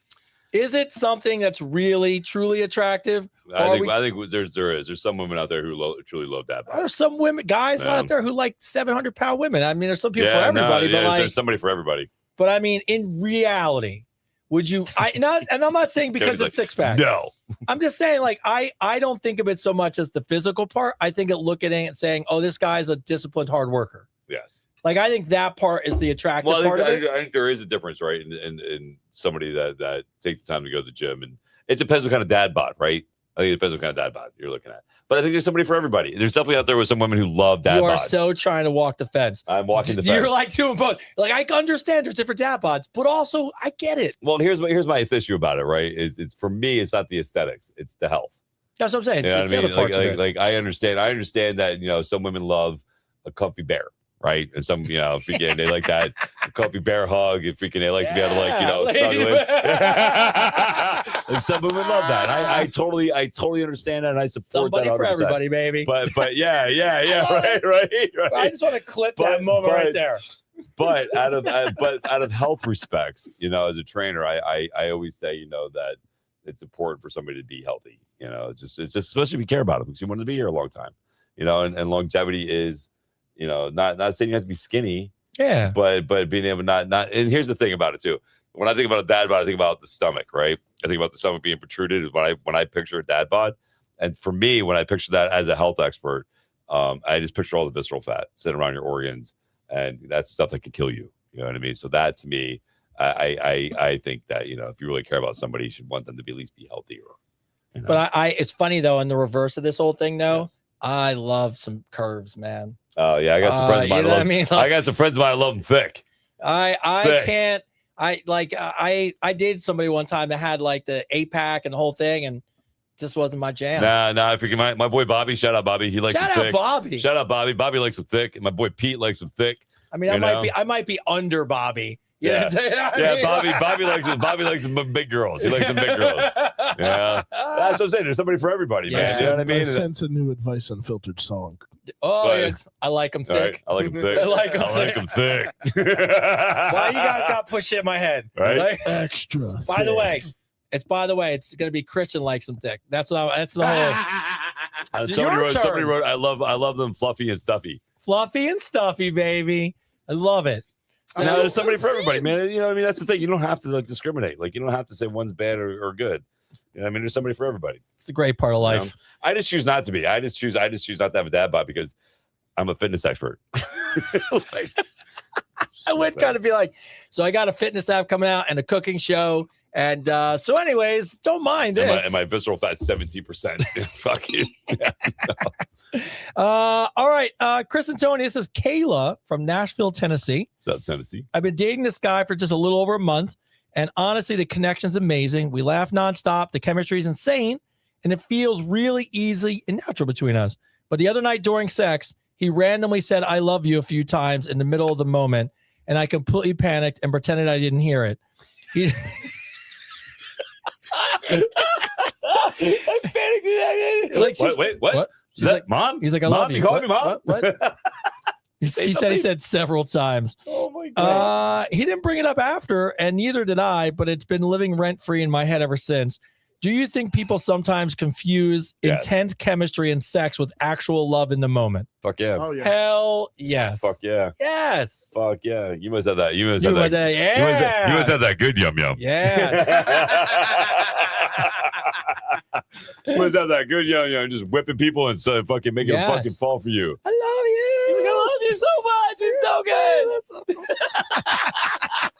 is it something that's really, truly attractive? I think there's some women out there who truly love dad bods. There's some guys out there who like 700-pound women. I mean, there's some people for everybody, but there's somebody for everybody. But I mean, in reality, would you? And I'm not saying because it's six pack. No, I'm just saying, like, I don't think of it so much as the physical part. I think look at it and saying, oh, this guy's a disciplined hard worker. Yes. Like, I think that part is the attractive part of it. I think there is a difference, right? In somebody that takes the time to go to the gym, and it depends what kind of dad bod, right? I think it depends what kind of dad bod you're looking at. But I think there's somebody for everybody. There's definitely out there with some women who love dad bods. You are so trying to walk the fence. I'm walking the fence. You're like doing both. Like, I understand there's different dad bods, but also I get it. Well, here's my issue about it, right? Is for me, it's not the aesthetics, it's the health. That's what I'm saying. You know what I mean? Like I understand that some women love a comfy bear. Right. And some, freaking, they like that comfy bear hug. And freaking, they like to be able to snuggle in. And some women love that. I totally understand that. And I support somebody that. For everybody, baby. But yeah. Right. I just want to clip that moment right there. But out of health respects, as a trainer, I always say, that it's important for somebody to be healthy. Just especially if you care about them, because you want to be here a long time. And longevity is. Not saying you have to be skinny, but being able to not. And here's the thing about it too. When I think about a dad bod, I think about the stomach, right? I think about the stomach being protruded when I picture a dad bod. And for me, when I picture that as a health expert, I just picture all the visceral fat sitting around your organs, and that's stuff that could kill you. You know what I mean? So that to me, I think that if you really care about somebody, you should want them to at least be healthier. But it's funny though, in the reverse of this whole thing though, I love some curves, man. Oh yeah, I got some friends of mine. I got some friends of mine. I love them thick. I can't. I dated somebody one time that had like the 8-pack and the whole thing, and just wasn't my jam. Nah. I forget my boy Bobby. Shout out Bobby. He likes them thick. Bobby. Shout out Bobby. Bobby likes them thick. And my boy Pete likes them thick. I mean, I might be under Bobby. Yeah. Bobby likes some big girls. He likes some big girls. Yeah. That's what I'm saying. There's somebody for everybody, man. You know what I mean? Sense a new Advice Unfiltered song. Oh, yes. I like them thick. Right. I like them thick. I like them thick. Why you guys got push shit in my head? Right. Like, extra. By the way, it's going to be Christian likes them thick. That's the whole. Somebody wrote, I love them fluffy and stuffy. Fluffy and stuffy, baby. I love it. So now there's somebody for everybody, man. You know what I mean? That's the thing. You don't have to discriminate. Like, you don't have to say one's bad or good. You know what I mein? There's somebody for everybody. It's the great part of life. I just choose not to be. I just choose not to have a dad bod because I'm a fitness expert. I would kind of be like, so I got a fitness app coming out and a cooking show. And so anyways, don't mind this. And my visceral fat's 17%. Fuck you. All right. Chris and Tony, this is Kayla from Nashville, Tennessee. What's up, Tennessee? I've been dating this guy for just a little over a month. And honestly, the connection's amazing. We laugh nonstop. The chemistry is insane. And it feels really easy and natural between us. But the other night during sex, He randomly said, I love you a few times in the middle of the moment, and I completely panicked and pretended I didn't hear it. He I panicked. Like, wait, what? She's like, Mom? He's like, I Mom, love you. You called me Mom? What? He said several times. Oh my God. He didn't bring it up after, and neither did I, but it's been living rent-free in my head ever since. Do you think people sometimes confuse intense chemistry and sex with actual love in the moment? Fuck yeah. Oh yeah. Hell yes. Fuck yeah. Yes. Fuck yeah. You must have that. You must You have must that. have- You must have that good yum yum. Yeah. You must have that good yum yum. Just whipping people and so fucking making them fucking fall for you. I love you. I love you so much. It's so good.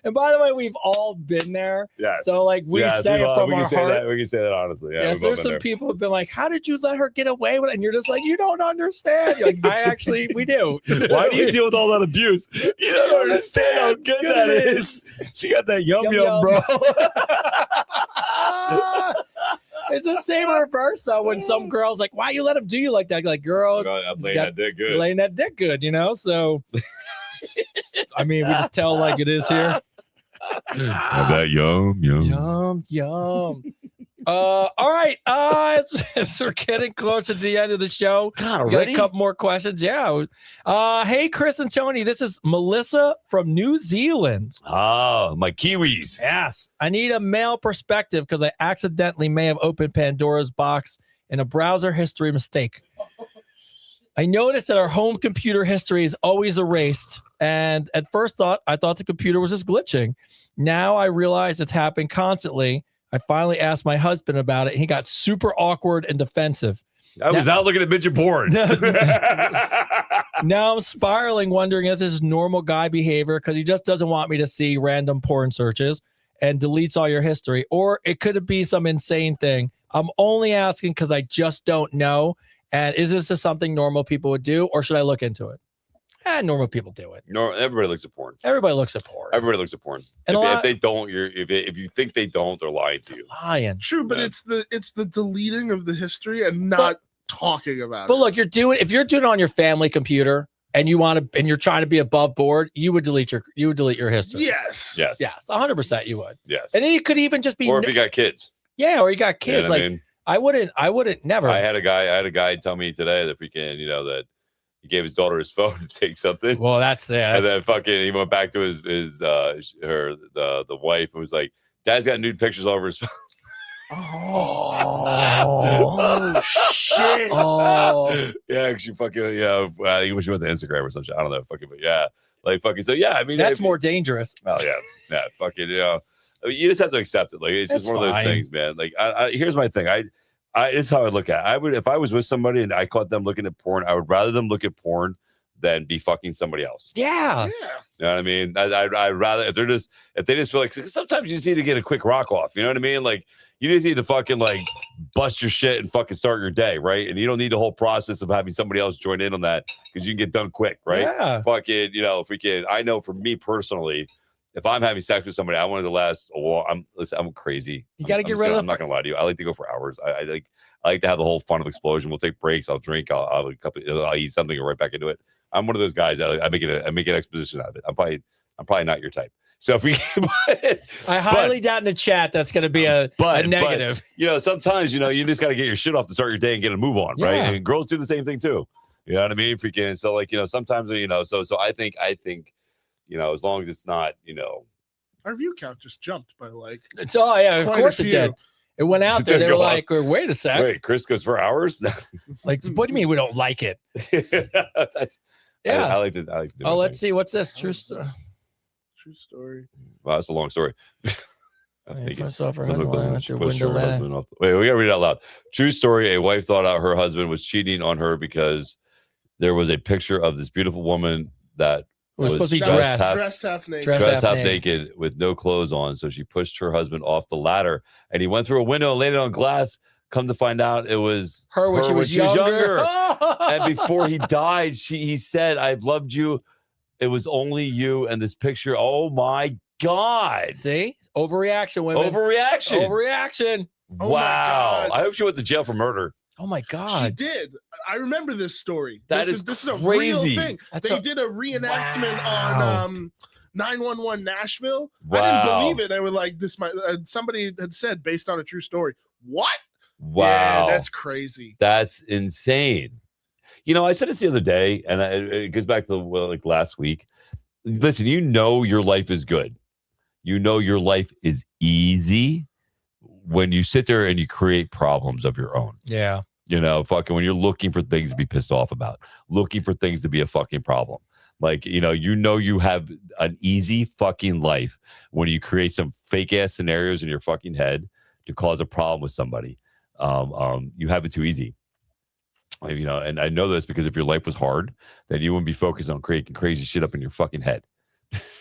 And by the way, we've all been there. Yes. So like we Yes, say it from we our can say heart. that. We can say that honestly. Yeah. Yes, there's some people who've been like, "How did you let her get away with it?" And you're just like, "You don't understand." You're like, we do. Why do you deal with all that abuse? You don't understand how good that is. She got that yum yum, bro. It's the same reverse though. When some girls like, "Why you let him do you like that?" You're like, girl, I'm laying that dick good. Laying that dick good, you know. So, I mean, we just tell like it is here. Have that yum yum. Yum yum. All right. As we're getting closer to the end of the show, God, we got a couple more questions. Yeah. Hey, Chris and Tony, this is Melissa from New Zealand. Oh, my Kiwis. Yes. I need a male perspective because I accidentally may have opened Pandora's box in a browser history mistake. I noticed that our home computer history is always erased. And at first I thought the computer was just glitching. Now I realize it's happening constantly. I finally asked my husband about it. And he got super awkward and defensive. I was out looking at midget porn. Now I'm spiraling, wondering if this is normal guy behavior because he just doesn't want me to see random porn searches and deletes all your history. Or it could be some insane thing. I'm only asking because I just don't know. And is this just something normal people would do, or should I look into it? Normal people do it. No, everybody looks at porn. Everybody looks at porn. Everybody looks at porn. And if they don't, if you think they don't, they're lying to you. Lying. True, but it's the deleting of the history and not talking about it. But look, if you're doing it on your family computer and you're trying to be above board, you would delete your history. Yes. 100% you would. Yes. And then it could even just be, or if you got kids. Yeah, or you got kids. You know what I mean? I wouldn't never. I had a guy tell me today that that he gave his daughter his phone to take something. Well, that's and then he went back to the wife and was like, "Dad's got nude pictures all over his phone." Oh shit! Oh yeah, she fucking I think she went to Instagram or something. I don't know, fucking, but yeah, like fucking. So yeah, I mean that's more dangerous. Oh yeah, fucking. I mean, you just have to accept it. Like it's just one of those things, man. Like here's my thing. This is how I look at it. I would, if I was with somebody and I caught them looking at porn, I would rather them look at porn than be fucking somebody else. Yeah. You know what I mean? I'd rather if they just feel like, sometimes you just need to get a quick rock off. You know what I mean? Like you just need to fucking like bust your shit and fucking start your day, right? And you don't need the whole process of having somebody else join in on that because you can get done quick, right? Yeah. Fucking, if we can, I know for me personally, if I'm having sex with somebody, I want it to last a while. I'm crazy. You got to get rid of. I'm not gonna lie to you. I like to go for hours. I like to have the whole fun of explosion. We'll take breaks. I'll drink. I'll eat something and right back into it. I'm one of those guys. I make an exposition out of it. I'm probably not your type. So if we, I highly doubt in the chat that's going to be a negative. But, sometimes you just got to get your shit off to start your day and get a move on, right? And girls do the same thing too. You know what I mean? Freaking. So like sometimes So I think as long as it's not our view count just jumped by like. It's of course it did. It went out there. They were like, "Wait a sec. Wait, Chris goes for hours." Like, what do you mean we don't like it? I like to do let's see. What's this? True story. True story. Wow, that's a long story. Wait, we gotta read it out loud. True story. A wife thought out her husband was cheating on her because there was a picture of this beautiful woman that was supposed to be dressed half naked. Dressed half naked with no clothes on. So she pushed her husband off the ladder and he went through a window and landed on glass. Come to find out it was her when she was younger. And before he died, he said, "I've loved you. It was only you and this picture." Oh my God. See? Overreaction, women. Overreaction. Overreaction. Wow. I hope she went to jail for murder. Oh my She God. did. I remember this story. That this is is a real crazy. thing. They did a reenactment Wow. on 911 Nashville. Wow. I didn't believe it. I was like, this might somebody had said based on a true story. What? Wow. Yeah, that's crazy. That's insane. You know, I said this the other day, and it goes back to like last week. Listen, you know your life is good. You know your life is easy when you sit there and you create problems of your own. Yeah. You know, fucking when you're looking for things to be pissed off about, looking for things to be a fucking problem. Like, you know you have an easy fucking life when you create some fake ass scenarios in your fucking head to cause a problem with somebody. You have it too easy. You know, and I know this because if your life was hard, then you wouldn't be focused on creating crazy shit up in your fucking head.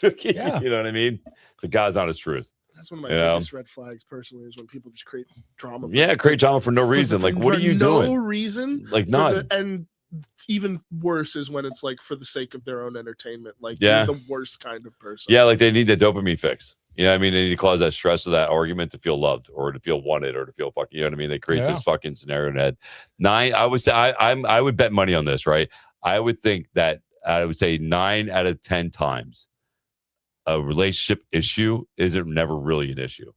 Yeah. You know what I mean? It's the God's honest truth. That's one of my biggest red flags personally is when people just create drama. Create drama for no reason. Like, what are you doing? No reason. Like, none. And even worse is when it's like for the sake of their own entertainment. Like, Yeah. you're the worst kind of person. Yeah, like they need that dopamine fix. You know what I mean? They need to cause that stress of that argument to feel loved or to feel wanted or to feel fucking, you know what I mean? They create this fucking scenario in their head. 9, I would say, I would bet money on this, right? I would think that I would say 9 out of 10 times a relationship issue isn't never really an issue.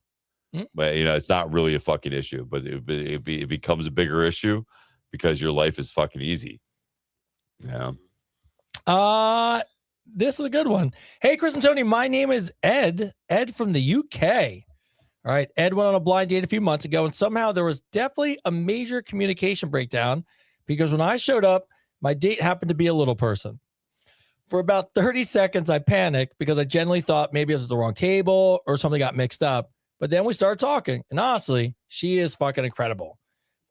But, you know, it's not really a fucking issue, but it becomes a bigger issue because your life is fucking easy. Yeah. This is a good one. Hey, Chris and Tony, my name is Ed. Ed from the UK. All right. Ed went on a blind date a few months ago, and somehow there was definitely a major communication breakdown because when I showed up, my date happened to be a little person. For about 30 seconds, I panicked because I genuinely thought maybe it was the wrong table or something got mixed up. But then we started talking, and honestly, she is fucking incredible.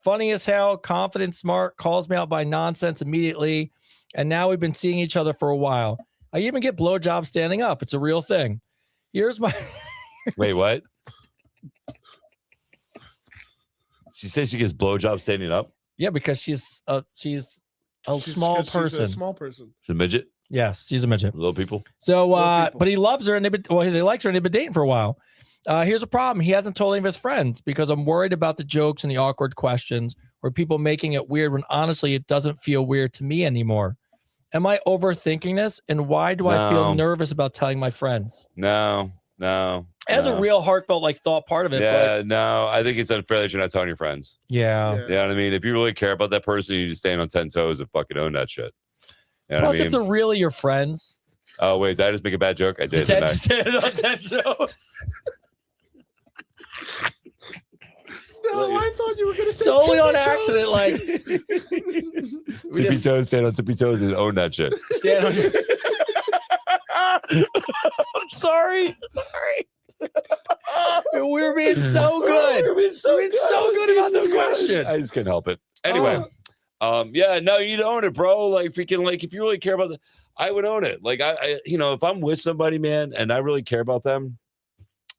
Funny as hell, confident, smart, calls me out by nonsense immediately, and now we've been seeing each other for a while. I even get blowjobs standing up. It's a real thing. Here's my... Wait, what? She says she gets blowjobs standing up? Yeah, because she's a small person. She's a small person. She's a midget? Yes, she's a midget. Little people? So, but he loves her, and he likes her, and they've been dating for a while. Here's a problem. He hasn't told any of his friends because I'm worried about the jokes and the awkward questions or people making it weird when honestly it doesn't feel weird to me anymore. Am I overthinking this? And why do I feel nervous about telling my friends? No. It has a real heartfelt thought part of it. Yeah, but... no. I think it's unfair that you're not telling your friends. Yeah. You know what I mean? If you really care about that person, you just stand on 10 toes and fucking own that shit. You know Plus, what I mean? if they're really your friends. Oh, wait. Did I just make a bad joke? I did. Stand on 10 toes. No, I thought you were going to say it's only on toes. accident. Like, tippy toes, stand on tippy toes and own that shit. Stand on your... I'm sorry. We were being so good. We're being so good about this question. I just couldn't help it. Anyway, yeah, no, you need to own it, bro. Like, freaking, like, if you really care about I would own it. Like, I, you know, if I'm with somebody, man, and I really care about them,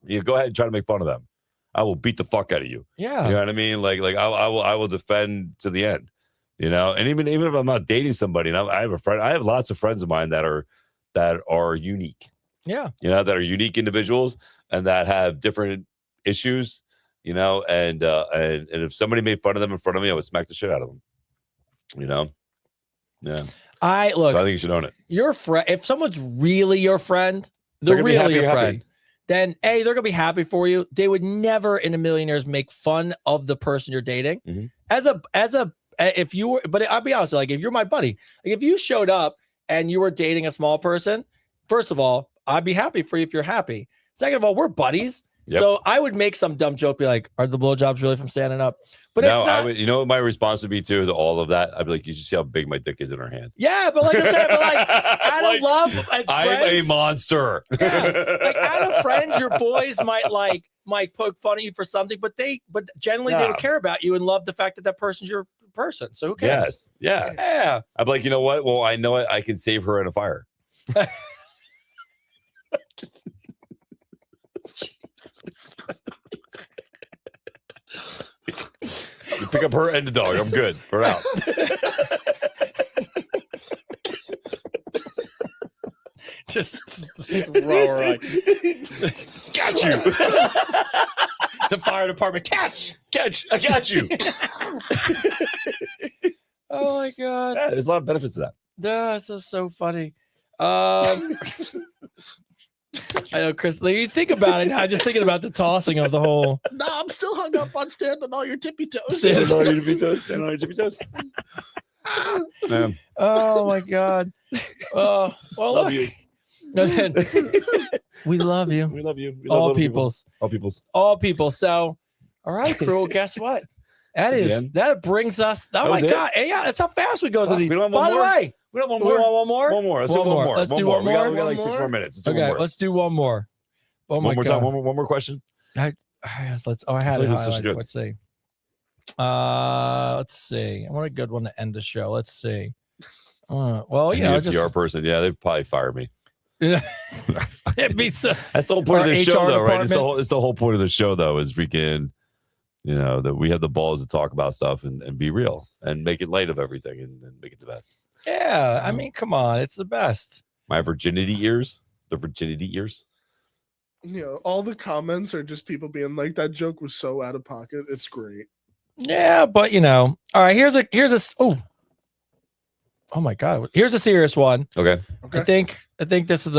you go ahead and try to make fun of them. I will beat the fuck out of you. Yeah. You know what I mean? Like I will defend to the end, you know? And even if I'm not dating somebody, and I have lots of friends of mine that are unique. Yeah. You know, that are unique individuals and that have different issues, you know, and if somebody made fun of them in front of me, I would smack the shit out of them. You know? Yeah. So I think you should own it. Your friend, if someone's really your friend, they're really your friend. Then A, they're gonna be happy for you. They would never in a million years make fun of the person you're dating. Mm-hmm. If you were, but I'll be honest, like if you're my buddy, like if you showed up and you were dating a small person, first of all, I'd be happy for you if you're happy. Second of all, we're buddies. Yep. So I would make some dumb joke, be like, are the blowjobs really from standing up? But no, it's not. I would, you know what my response would be too to all of that? I'd be like, you should see how big my dick is in her hand. Yeah, but like I said, out of love, I'm a monster. Yeah, like out of friends, your boys might poke fun at you for something, but generally they would care about you and love the fact that person's your person. So who cares? Yes, yeah. I'd be like, you know what? Well, I know it. I can save her in a fire. You pick up her and the dog. I'm good for now. Just roar like, got you. The fire department, catch, I got you. Oh my god. Yeah, there's a lot of benefits to that. This is so funny. I know, Chris. Like, you think about it now, just thinking about the tossing of the whole. No, I'm still hung up on stand on all your tippy toes. Stand on your tippy toes. Stand on your tippy toes. Man. Oh my god. Oh, well, Love you. We love you. We love you. We love All little peoples. People. All peoples. All people. So, all right, crew. Guess what? That brings us. Oh my god! Hey, yeah, that's how fast we go to the. We don't have By the more? way, We don't want we more. want one more. One more. Let's do one more. Let's do one more. We got like 6 more minutes. Let's do Okay, one more. let's do one more. Oh my One more god! time. One more question. Let's. Oh, I had it. This is Highlighted. good. Let's see. Let's see. I want a good one to end the show. Let's see. Well, you know, just PR person. Yeah, they'd probably fire me. it beats. That's the whole point of the show, though, right? department. It's the whole point of the show, though, is freaking, that we have the balls to talk about stuff and be real and make it light of everything and make it the best. Yeah, I mean, come on, it's the best. My virginity years, the virginity years. All the comments are just people being like, "That joke was so out of pocket." It's great. Yeah, but all right. Here's a. Oh my god! Here's a serious one. Okay. I think this is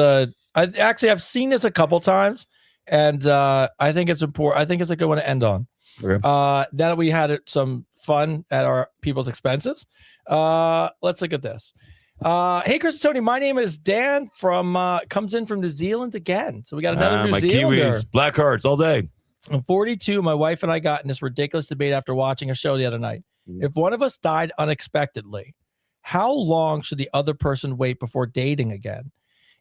I've seen this a couple times, and I think it's important. I think it's a good one to end on. Okay. Now that we had some fun at our people's expenses, let's look at this. Hey, Chris and Tony, my name is Dan from comes in from New Zealand again. So we got another New my Zealander. Kiwis, black hearts all day. I'm 42. My wife and I got in this ridiculous debate after watching a show the other night. If one of us died unexpectedly, how long should the other person wait before dating again?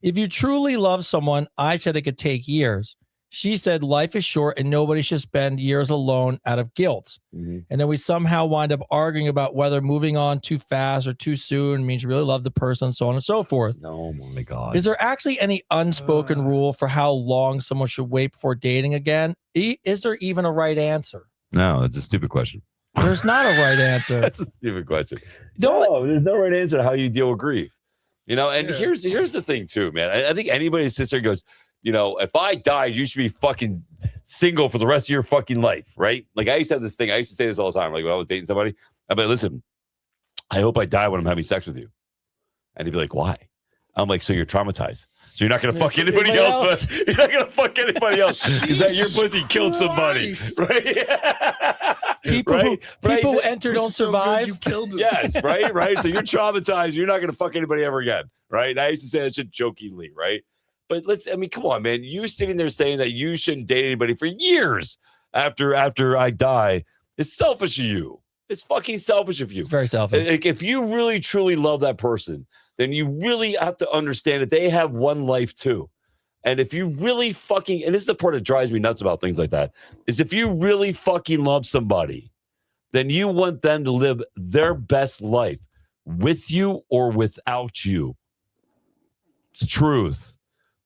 If you truly love someone, I said it could take years. She said life is short and nobody should spend years alone out of guilt. And then we somehow wind up arguing about whether moving on too fast or too soon means you really love the person, so on and so forth. Oh my God. Is there actually any unspoken rule for how long someone should wait before dating again? Is there even a right answer? No, it's a stupid question. There's not a right answer. That's a stupid question. No, there's no right answer to how you deal with grief. Here's the thing too, man. I think anybody that sits there and goes, if I died, you should be fucking single for the rest of your fucking life, right? Like I used to have this thing. I used to say this all the time. Like when I was dating somebody, I'd be like, listen, I hope I die when I'm having sex with you. And he'd be like, why? I'm like, so you're traumatized. So you're not going to fuck anybody else. You're not going to fuck anybody else. Because that your pussy killed somebody, right? People who enter don't survive. You killed him. Yes, right. So you're traumatized. You're not going to fuck anybody ever again, right? And I used to say that shit jokingly, right? But come on, man. You sitting there saying that you shouldn't date anybody for years after I die is selfish of you. It's fucking selfish of you. It's very selfish. Like, if you really, truly love that person, then you really have to understand that they have one life too. And if you really fucking, and this is the part that drives me nuts about things like that, is if you really fucking love somebody, then you want them to live their best life with you or without you. It's the truth.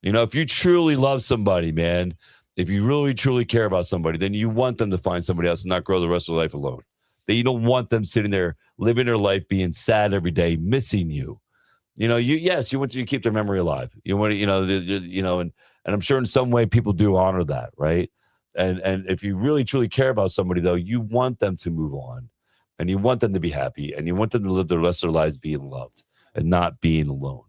If you truly love somebody, man, if you really, truly care about somebody, then you want them to find somebody else and not grow the rest of their life alone. That you don't want them sitting there living their life being sad every day, missing you. You want to keep their memory alive. You want to, and I'm sure in some way people do honor that, right? And if you really truly care about somebody, though, you want them to move on, and you want them to be happy, and you want them to live the rest of their lives being loved and not being alone.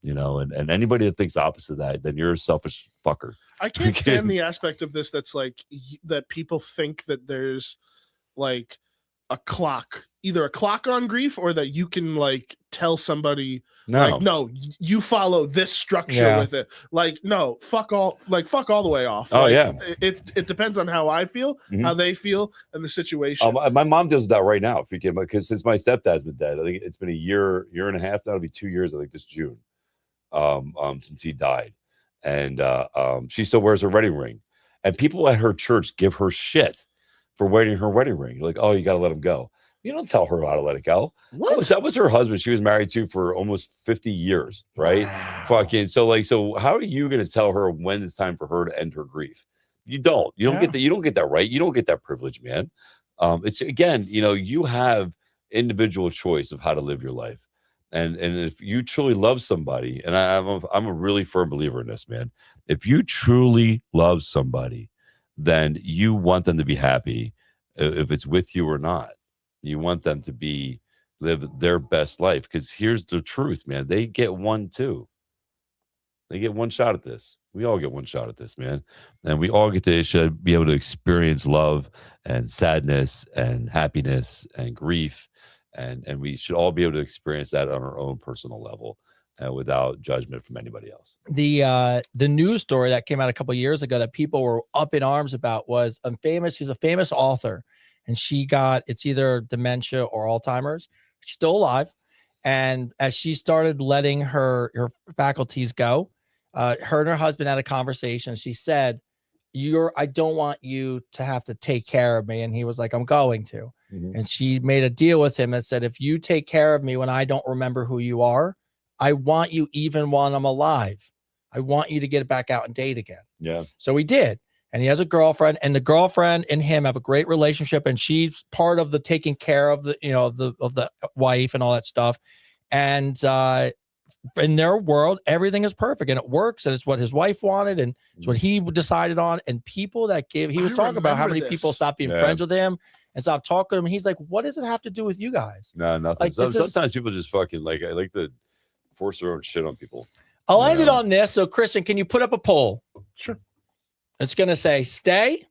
And anybody that thinks opposite of that, then you're a selfish fucker. I can't stand the aspect of this that's like that people think that there's like a clock, either a clock on grief or that you can like tell somebody no, you follow this structure with it. Like, no, fuck all the way off. Oh, like, yeah. It depends on how I feel, how they feel, and the situation. My mom deals with that right now, because since my stepdad's been dead, I think it's been a year and a half now. It'll be 2 years, I think, this June. Since he died, and she still wears her wedding ring, and people at her church give her shit for wearing her wedding ring. Like, oh, you got to let him go. You don't tell her how to let it go. What? That was her husband. She was married to for almost 50 years, right? Wow. Fucking so how are you going to tell her when it's time for her to end her grief? You don't get that. You don't get that right. You don't get that privilege, man. It's again, you have individual choice of how to live your life. And if you truly love somebody, and I'm a really firm believer in this, man. If you truly love somebody, then you want them to be happy, if it's with you or not. You want them to be live their best life. Because here's the truth, man. They get one too. They get one shot at this. We all get one shot at this, man. And we all get to should be able to experience love and sadness and happiness and grief. And we should all be able to experience that on our own personal level without judgment from anybody else. The news story that came out a couple of years ago that people were up in arms about was she's a famous author, and she got, it's either dementia or Alzheimer's. She's still alive. And as she started letting her faculties go, her and her husband had a conversation. She said, I don't want you to have to take care of me. And he was like, I'm going to. Mm-hmm. And she made a deal with him and said, if you take care of me when I don't remember who you are, I want you even when I'm alive. I want you to get back out and date again. Yeah. So he did. And he has a girlfriend, and the girlfriend and him have a great relationship. And she's part of the taking care of the, of the wife and all that stuff. And, in their world, everything is perfect and it works, and it's what his wife wanted and it's what he decided on. And people that he was talking about how many people stopped being friends with him and stopped talking to him. And he's like, what does it have to do with you guys? No, nothing. Like, sometimes people just fucking I like to force their own shit on people. I'll end it on this. So, Christian, can you put up a poll? Sure. It's going to say stay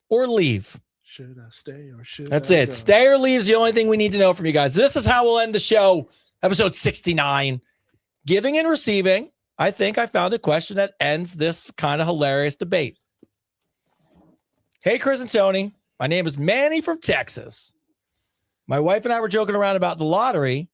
or leave. Should I stay or should That's I it. go? Stay or leave is the only thing we need to know from you guys. This is how we'll end the show. Episode 69. Giving and receiving. I think I found a question that ends this kind of hilarious debate. Hey, Chris and Tony. My name is Manny from Texas. My wife and I were joking around about the lottery,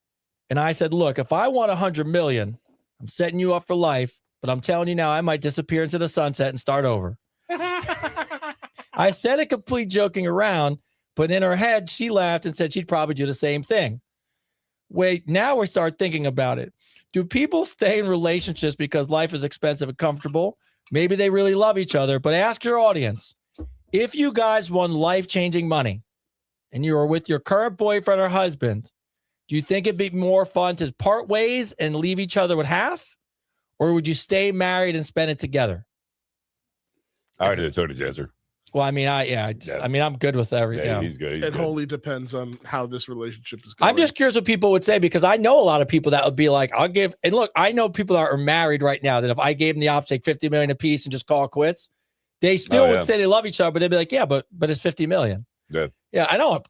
and I said, look, if I won $100 million, I'm setting you up for life, but I'm telling you now, I might disappear into the sunset and start over. I said it complete joking around, but in her head, she laughed and said she'd probably do the same thing. Wait, now we start thinking about it. Do people stay in relationships because life is expensive and comfortable? Maybe they really love each other, but ask your audience. If you guys won life-changing money and you were with your current boyfriend or husband, do you think it'd be more fun to part ways and leave each other with half? Or would you stay married and spend it together? I already know Tony's answer. Well, I mean, I'm good with everything. Yeah, he's good. It wholly depends on how this relationship is going. I'm just curious what people would say, because I know a lot of people that would be like, I'll give, and look, I know people that are married right now that if I gave them the option, take $50 million apiece and just call it quits, they still would say they love each other, but they'd be like, yeah, but it's $50 million. Yeah. Yeah. I don't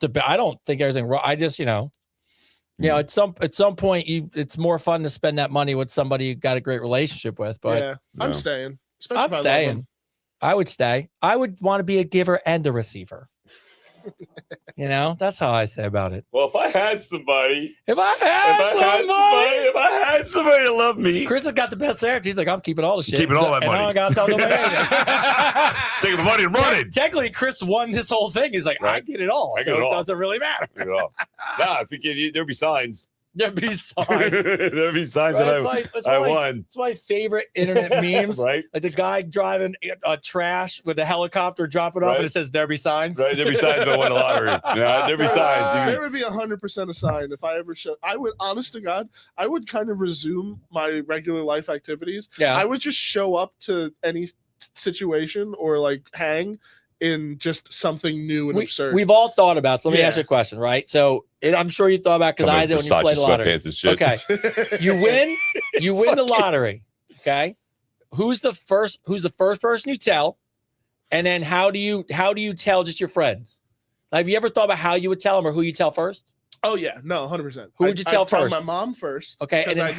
think everything wrong. I just, at some point it's more fun to spend that money with somebody you got a great relationship with, but yeah, I'm staying. I'm staying. I would stay. I would want to be a giver and a receiver. That's how I say about it. Well, if I had somebody to love me. Chris has got the best answer. He's like, I'm keeping all the shit. Keeping all that money. I don't got to tell nobody anything. Taking the money and running. Technically, Chris won this whole thing. He's like, I get it all. It doesn't really matter. I get it all. Nah, I think there'd be signs. There'd be signs. There'd be signs that I won. It's my favorite internet memes. Right. Like the guy driving trash with a helicopter dropping off, and it says, there be signs. Right. There'd be signs if I won the lottery. Yeah, there'd be signs. There would be 100% a sign if I ever show. I would, honest to God, I would kind of resume my regular life activities. Yeah. I would just show up to any situation or like hang in just something new and absurd. We've all thought about. So let me ask you a question, right? So I'm sure you thought about, because I did when you played the lottery. And shit. Okay, you win the lottery. Okay, who's the first person you tell, and then how do you tell just your friends? Have you ever thought about how you would tell them or who you tell first? Oh yeah, no, 100%. Who would you tell first? My mom first. Okay, and then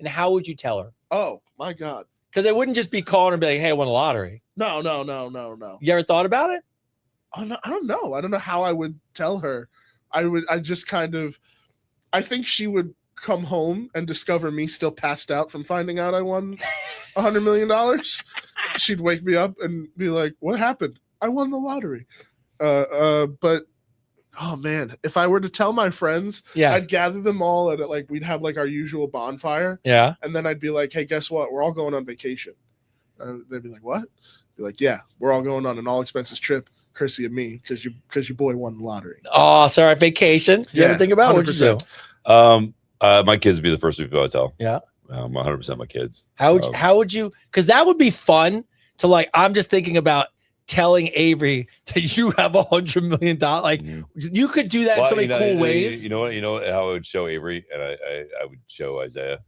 how would you tell her? Oh my God. Because they wouldn't just be calling and be like, hey, I won the lottery. No. You ever thought about it? Oh, no, I don't know. I don't know how I would tell her. I think she would come home and discover me still passed out from finding out I won $100 million. She'd wake me up and be like, what happened? I won the lottery. But oh man, if I were to tell my friends, I'd gather them all at we'd have our usual bonfire. Yeah. And then I'd be like, hey, guess what? We're all going on vacation. They'd be like, what? I'd be like, yeah, we're all going on an all expenses trip, courtesy of me, because your boy won the lottery. Oh, sorry, vacation. You ever think about 100%. What'd you do? My kids would be the first people I tell. Yeah. 100% my kids. How would you, because that would be fun to I'm just thinking about telling Avery that you have $100 million. Like you could do that in so many cool ways. You know what? You know how I would show Avery and I would show Isaiah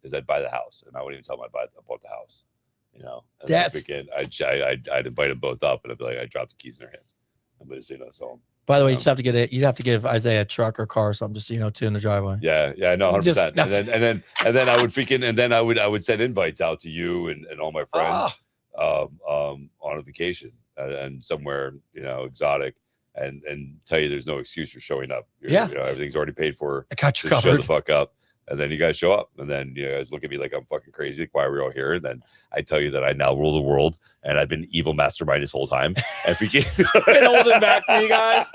is I'd buy the house and I wouldn't even tell him I bought the house. You know, and that's I'd invite them both up and I'd be like, I dropped the keys in their hands. I'm gonna say no, so. By the way, you just have to get it. You'd have to give Isaiah a truck or car or something, just too in the driveway. Yeah, no, 100%. And then I would I would send invites out to you and all my friends on a vacation and somewhere exotic and tell you there's no excuse for showing up. Everything's already paid for. I got you Just covered. show the fuck up. And then you guys show up, and then you guys look at me like I'm fucking crazy. Like, why are we all here? And then I tell you that I now rule the world, and I've been evil mastermind this whole time. And been holding back for you guys.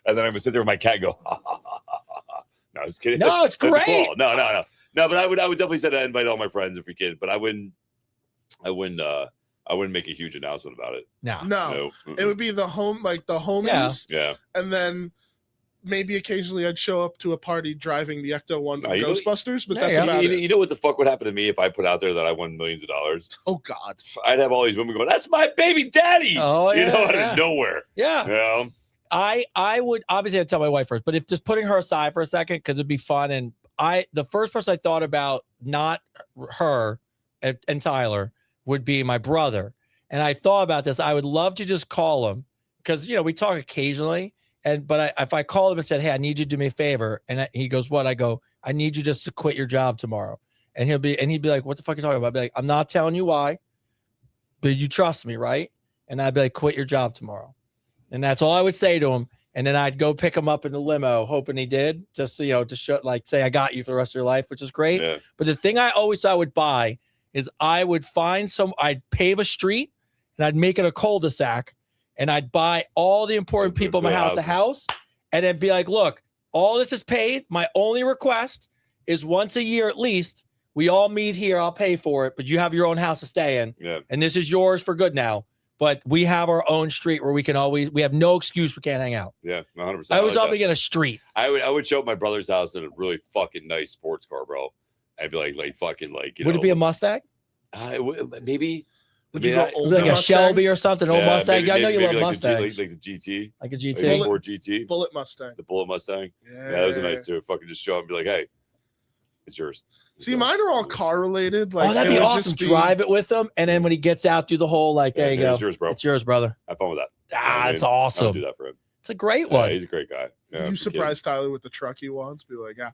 And then I'm gonna sit there with my cat and go, ha, ha, ha, ha, ha. No, just kidding. No, it's great. Cool. No. But I would definitely say that I invite all my friends if we could, but I wouldn't make a huge announcement about it. No. It would be the homies. Yeah. And then maybe occasionally I'd show up to a party driving the Ecto-1 from Ghostbusters, but that's about it. You know what the fuck would happen to me if I put out there that I won millions of dollars? Oh God. I'd have all these women going, that's my baby daddy. Oh, yeah, out of nowhere. Yeah. I would obviously I'd tell my wife first, but if just putting her aside for a second, because it'd be fun. And the first person I thought about, not her and Tyler, would be my brother. And I thought about this. I would love to just call him because we talk occasionally. But if I called him and said, hey, I need you to do me a favor. And he goes, what? I go, I need you just to quit your job tomorrow. And he'd be like, what the fuck are you talking about? I'd be like, I'm not telling you why, but you trust me, right? And I'd be like, quit your job tomorrow. And that's all I would say to him. And then I'd go pick him up in the limo, hoping he did, just to show, say, I got you for the rest of your life, which is great. Yeah. But the thing I would buy is I'd pave a street and I'd make it a cul-de-sac. And I'd buy all the important people in my house a house and then be like, look, all this is paid. My only request is once a year at least, we all meet here. I'll pay for it, but you have your own house to stay in. Yeah. And this is yours for good now. But we have our own street where we have no excuse we can't hang out. Yeah, 100%. I was up in a street. I would show up my brother's house in a really fucking nice sports car, bro. I'd be like would it be a Mustang? Maybe. Would you go like a Shelby or something? Old Mustang? I know you love Mustangs. Like the GT. Like a GT. Ford GT. Bullet Mustang. The Bullet Mustang. Yeah, that was nice too. Fucking just show up and be like, hey, it's yours. See, mine are all car related. Like, that'd be awesome. Drive it with him, and then when he gets out, do the whole there you go. It's yours, bro. It's yours, brother. Have fun with that. That's awesome. I'll do that for him. It's a great one. He's a great guy. Yeah, you surprise Tyler with the truck he wants? Be like, there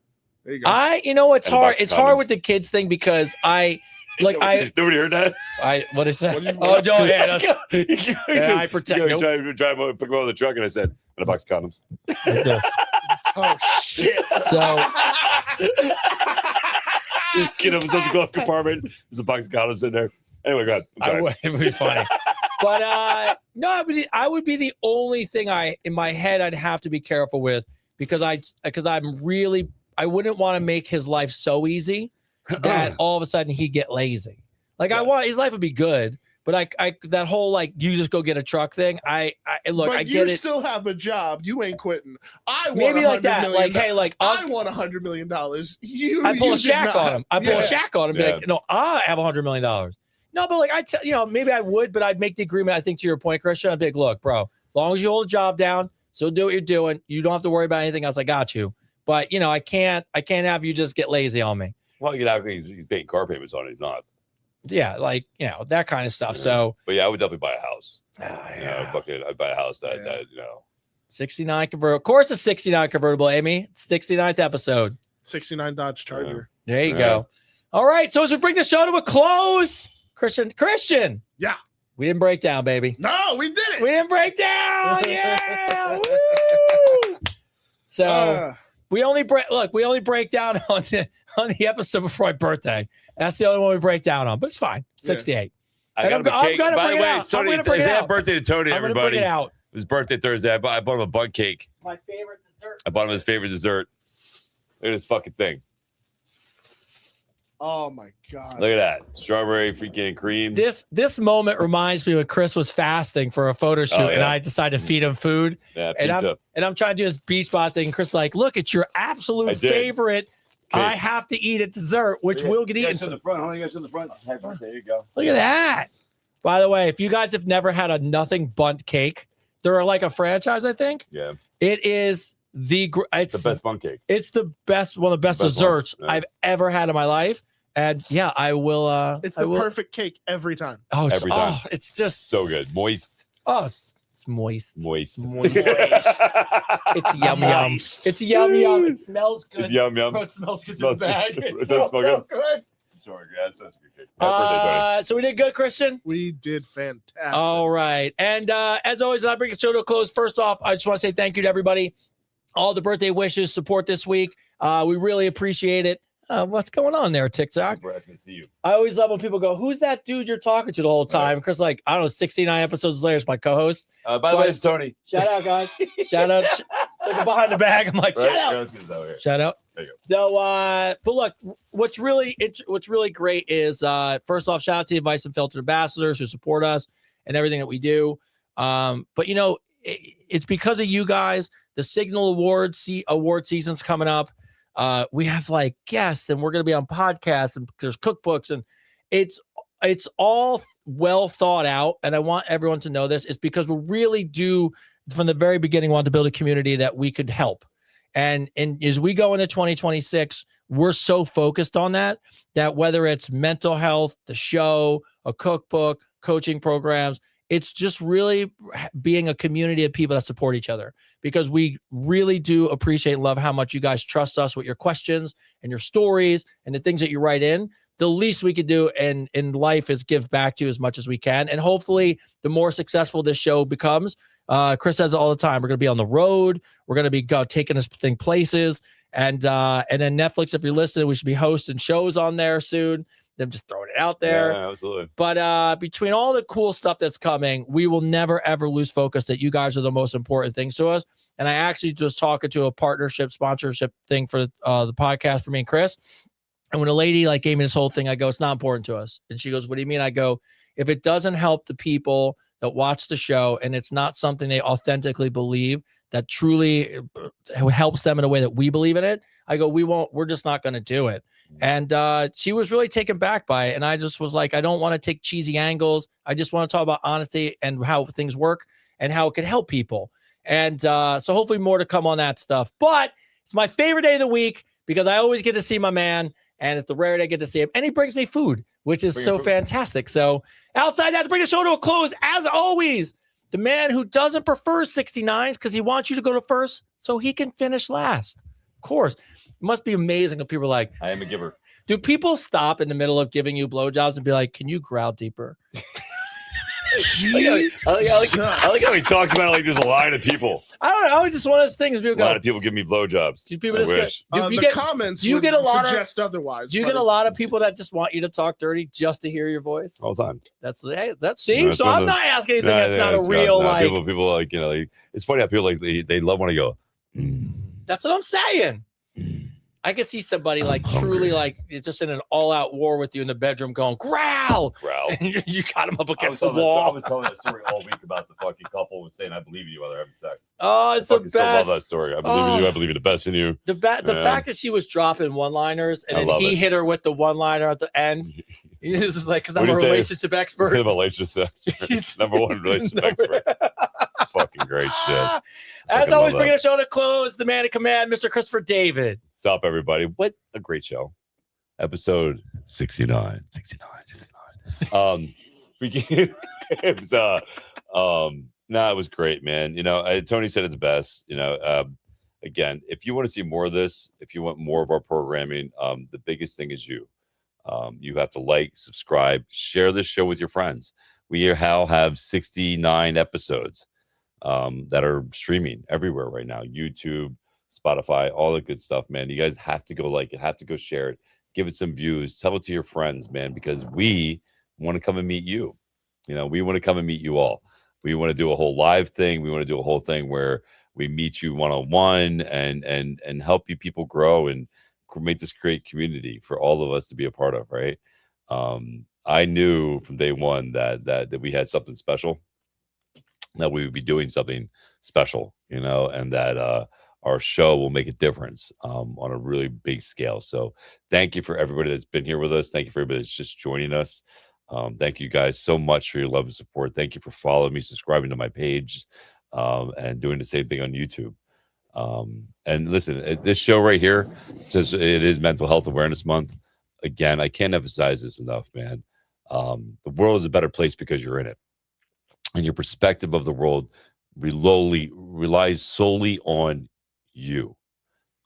you go. It's hard. It's hard with the kids thing because nobody heard that. What is that? I protect. Drive over, pick him up with the truck, and I said, "And a box of condoms." Like this. Oh shit! So get him into the glove compartment. There's a box of condoms in there. Anyway, go ahead. It would be funny. But no, I would be the only thing in my head I'd have to be careful with because I wouldn't want to make his life so easy that all of a sudden he'd get lazy. Like his life would be good, but I that whole you just go get a truck thing. I get you it. Still have a job. You ain't quitting. I want maybe like that. Million, hey, I want $100 million. I pull a Shaq on him. I pull a Shaq on him. Be like, no, I have $100 million. No, but I tell maybe I would, but I'd make the agreement. I think to your point, Christian, I'd be like, look, bro, as long as you hold a job down, still do what you're doing. You don't have to worry about anything else. I got you. But I can't have you just get lazy on me. Well, he's paying car payments on it. He's not. Yeah, that kind of stuff. So, but I would definitely buy a house. I'd buy a house that 69 convertible. Of course, a 69 convertible, Amy. 69th episode. 69 Dodge Charger. There you go. All right. So as we bring the show to a close, Christian. Yeah. We didn't break down, baby. No, we didn't. We didn't break down. Yeah. Woo! So we only break down on the episode before my birthday. That's the only one we break down on, but it's fine. 68. I got him a cake. By the way, it's happy birthday to Tony, everybody. I'm bring it out. His birthday Thursday. I bought him a bun cake. My favorite dessert. I bought him his favorite dessert. Look at this fucking thing. Oh my god! Look at that strawberry freaking cream. This moment reminds me when Chris was fasting for a photo shoot, and I decided to feed him food. Yeah, and I'm trying to do this beach spot thing. Chris like, look, it's your absolute favorite. Okay. I have to eat at dessert, which will get eaten. In the front, honey, you guys in the front. There you go. Look at that. By the way, if you guys have never had a nothing bundt cake, they're like a franchise, I think. Yeah. It is it's the best bundt cake. It's the best, one of the best desserts I've ever had in my life. And yeah, I will. It's the perfect cake every time. Oh, every time. It's just so good. Moist. Oh, it's moist. Moist. It's yum yum. It's yum yum. It smells good. It's yum yum. Oh, it smells good in the bag. It does smell good. Sure, yeah, that's a good cake. So we did good, Christian. We did fantastic. All right, and as always, I bring the show to a close. First off, I just want to say thank you to everybody, all the birthday wishes, support this week. We really appreciate it. What's going on there, TikTok? To see you. I always love when people go, "Who's that dude you're talking to the whole time?" Because, like, I don't know, 69 episodes later, it's my co-host. By the way, it's Tony. Shout out, guys. Shout out. Looking behind the bag, I'm like, shout out. Shout out. There you go. So, but look, what's really great is first off, shout out to the Advice Unfiltered ambassadors who support us and everything that we do. But you know, it's because of you guys. The Signal award season's coming up. We have like guests, and we're going to be on podcasts, and there's cookbooks, and it's all well thought out. And I want everyone to know this. It's because we really do, from the very beginning, want to build a community that we could help. And as we go into 2026, we're so focused on that whether it's mental health, the show, a cookbook, coaching programs, it's just really being a community of people that support each other, because we really do appreciate and love how much you guys trust us with your questions and your stories and the things that you write in. The least we could do in life is give back to you as much as we can. And hopefully the more successful this show becomes, Chris says it all the time, we're going to be on the road. We're going to be taking this thing places. And then Netflix, if you're listening, we should be hosting shows on there soon. I'm just throwing it out there. Yeah, absolutely. But between all the cool stuff that's coming, we will never, ever lose focus that you guys are the most important things to us. And I actually was talking to a partnership, sponsorship thing for the podcast for me and Chris. And when a lady like gave me this whole thing, I go, it's not important to us. And she goes, what do you mean? I go, if it doesn't help the people that watch the show and it's not something they authentically believe that truly helps them in a way that we believe in it, I go, we're just not going to do it. And she was really taken back by it. And I just was like, I don't want to take cheesy angles. I just want to talk about honesty and how things work and how it could help people. And so hopefully more to come on that stuff. But it's my favorite day of the week because I always get to see my man. And it's the rare day I get to see him. And he brings me food, which is so fantastic. So outside that, to bring the show to a close, as always, the man who doesn't prefer 69s because he wants you to go to first so he can finish last. Of course. It must be amazing if people are like, I am a giver. Do people stop in the middle of giving you blowjobs and be like, can you growl deeper? I like how he talks about it like there's a line of people. I don't know. It's just one of those things. People a lot of people give me blowjobs. Do people just comments? Do you get a lot suggest otherwise? Do you get a lot of people that just want you to talk dirty just to hear your voice all the time? That's see. So I'm not asking anything that's not a real like. People like it's funny how people like they love when I go. That's what I'm saying. I could see somebody like truly like just in an all-out war with you in the bedroom going, growl. And you got him up against the wall. I was telling that story all week about the fucking couple was saying, I believe in you while they're having sex. Oh, it's the best. I love that story. I believe in you. I believe in the best in you. The fact that she was dropping one-liners and then he hit her with the one-liner at the end. This is like, because I'm a relationship expert. I'm a relationship expert. Number one relationship expert. Fucking great shit. As always, bringing the show to close, the man in command, Mr. Christopher David. What's up, everybody? What a great show. Episode 69. It was great, man. Tony said it the best. Again, if you want to see more of this, if you want more of our programming, the biggest thing is you. You have to like, subscribe, share this show with your friends. We now have 69 episodes that are streaming everywhere right now. YouTube, Spotify, all the good stuff, man. You guys have to go like it, have to go share it, give it some views, tell it to your friends, man, because we want to come and meet you. We want to come and meet you all. We want to do a whole live thing. We want to do a whole thing where we meet you one-on-one and help you people grow and make this great community for all of us to be a part of, right? I knew from day one that we had something special, that we would be doing something special, and that our show will make a difference on a really big scale. So thank you for everybody that's been here with us. Thank you for everybody that's just joining us. Thank you guys so much for your love and support. Thank you for following me, subscribing to my page, and doing the same thing on YouTube. And listen, this show right here says it is Mental Health Awareness Month. Again, I can't emphasize this enough, man. The world is a better place because you're in it, and your perspective of the world relies solely on you,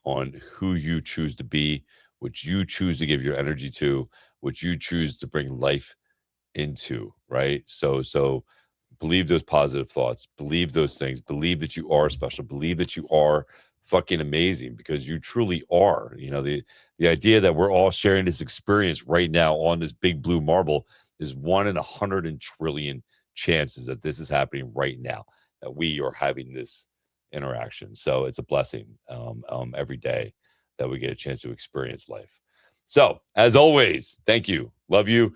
on who you choose to be, what you choose to give your energy to, what you choose to bring life into, right? So believe those positive thoughts, believe those things, believe that you are special, believe that you are fucking amazing, because you truly are. You know, the idea that we're all sharing this experience right now on this big blue marble is 1 in 100 trillion chances that this is happening right now, that we are having this interaction. So it's a blessing every day that we get a chance to experience life. So as always, thank you, love you.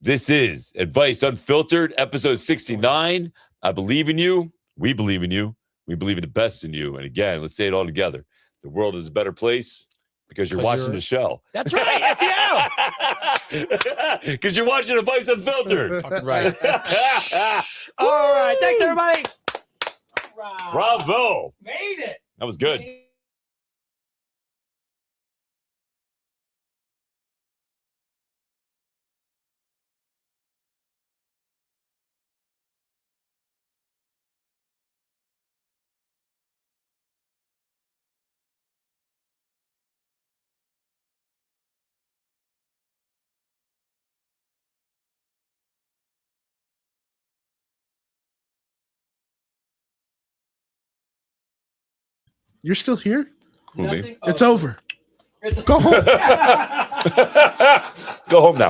This is Advice Unfiltered, episode 69. I believe in you. We believe in you. We believe in the best in you. And again, let's say it all together. The world is a better place because you're watching the show. That's right. That's you. Because you're watching Advice Unfiltered. Right. All right. Thanks, everybody. Bravo. Made it. That was good. You're still here? Who, me? It's over. It's Go home. Go home now.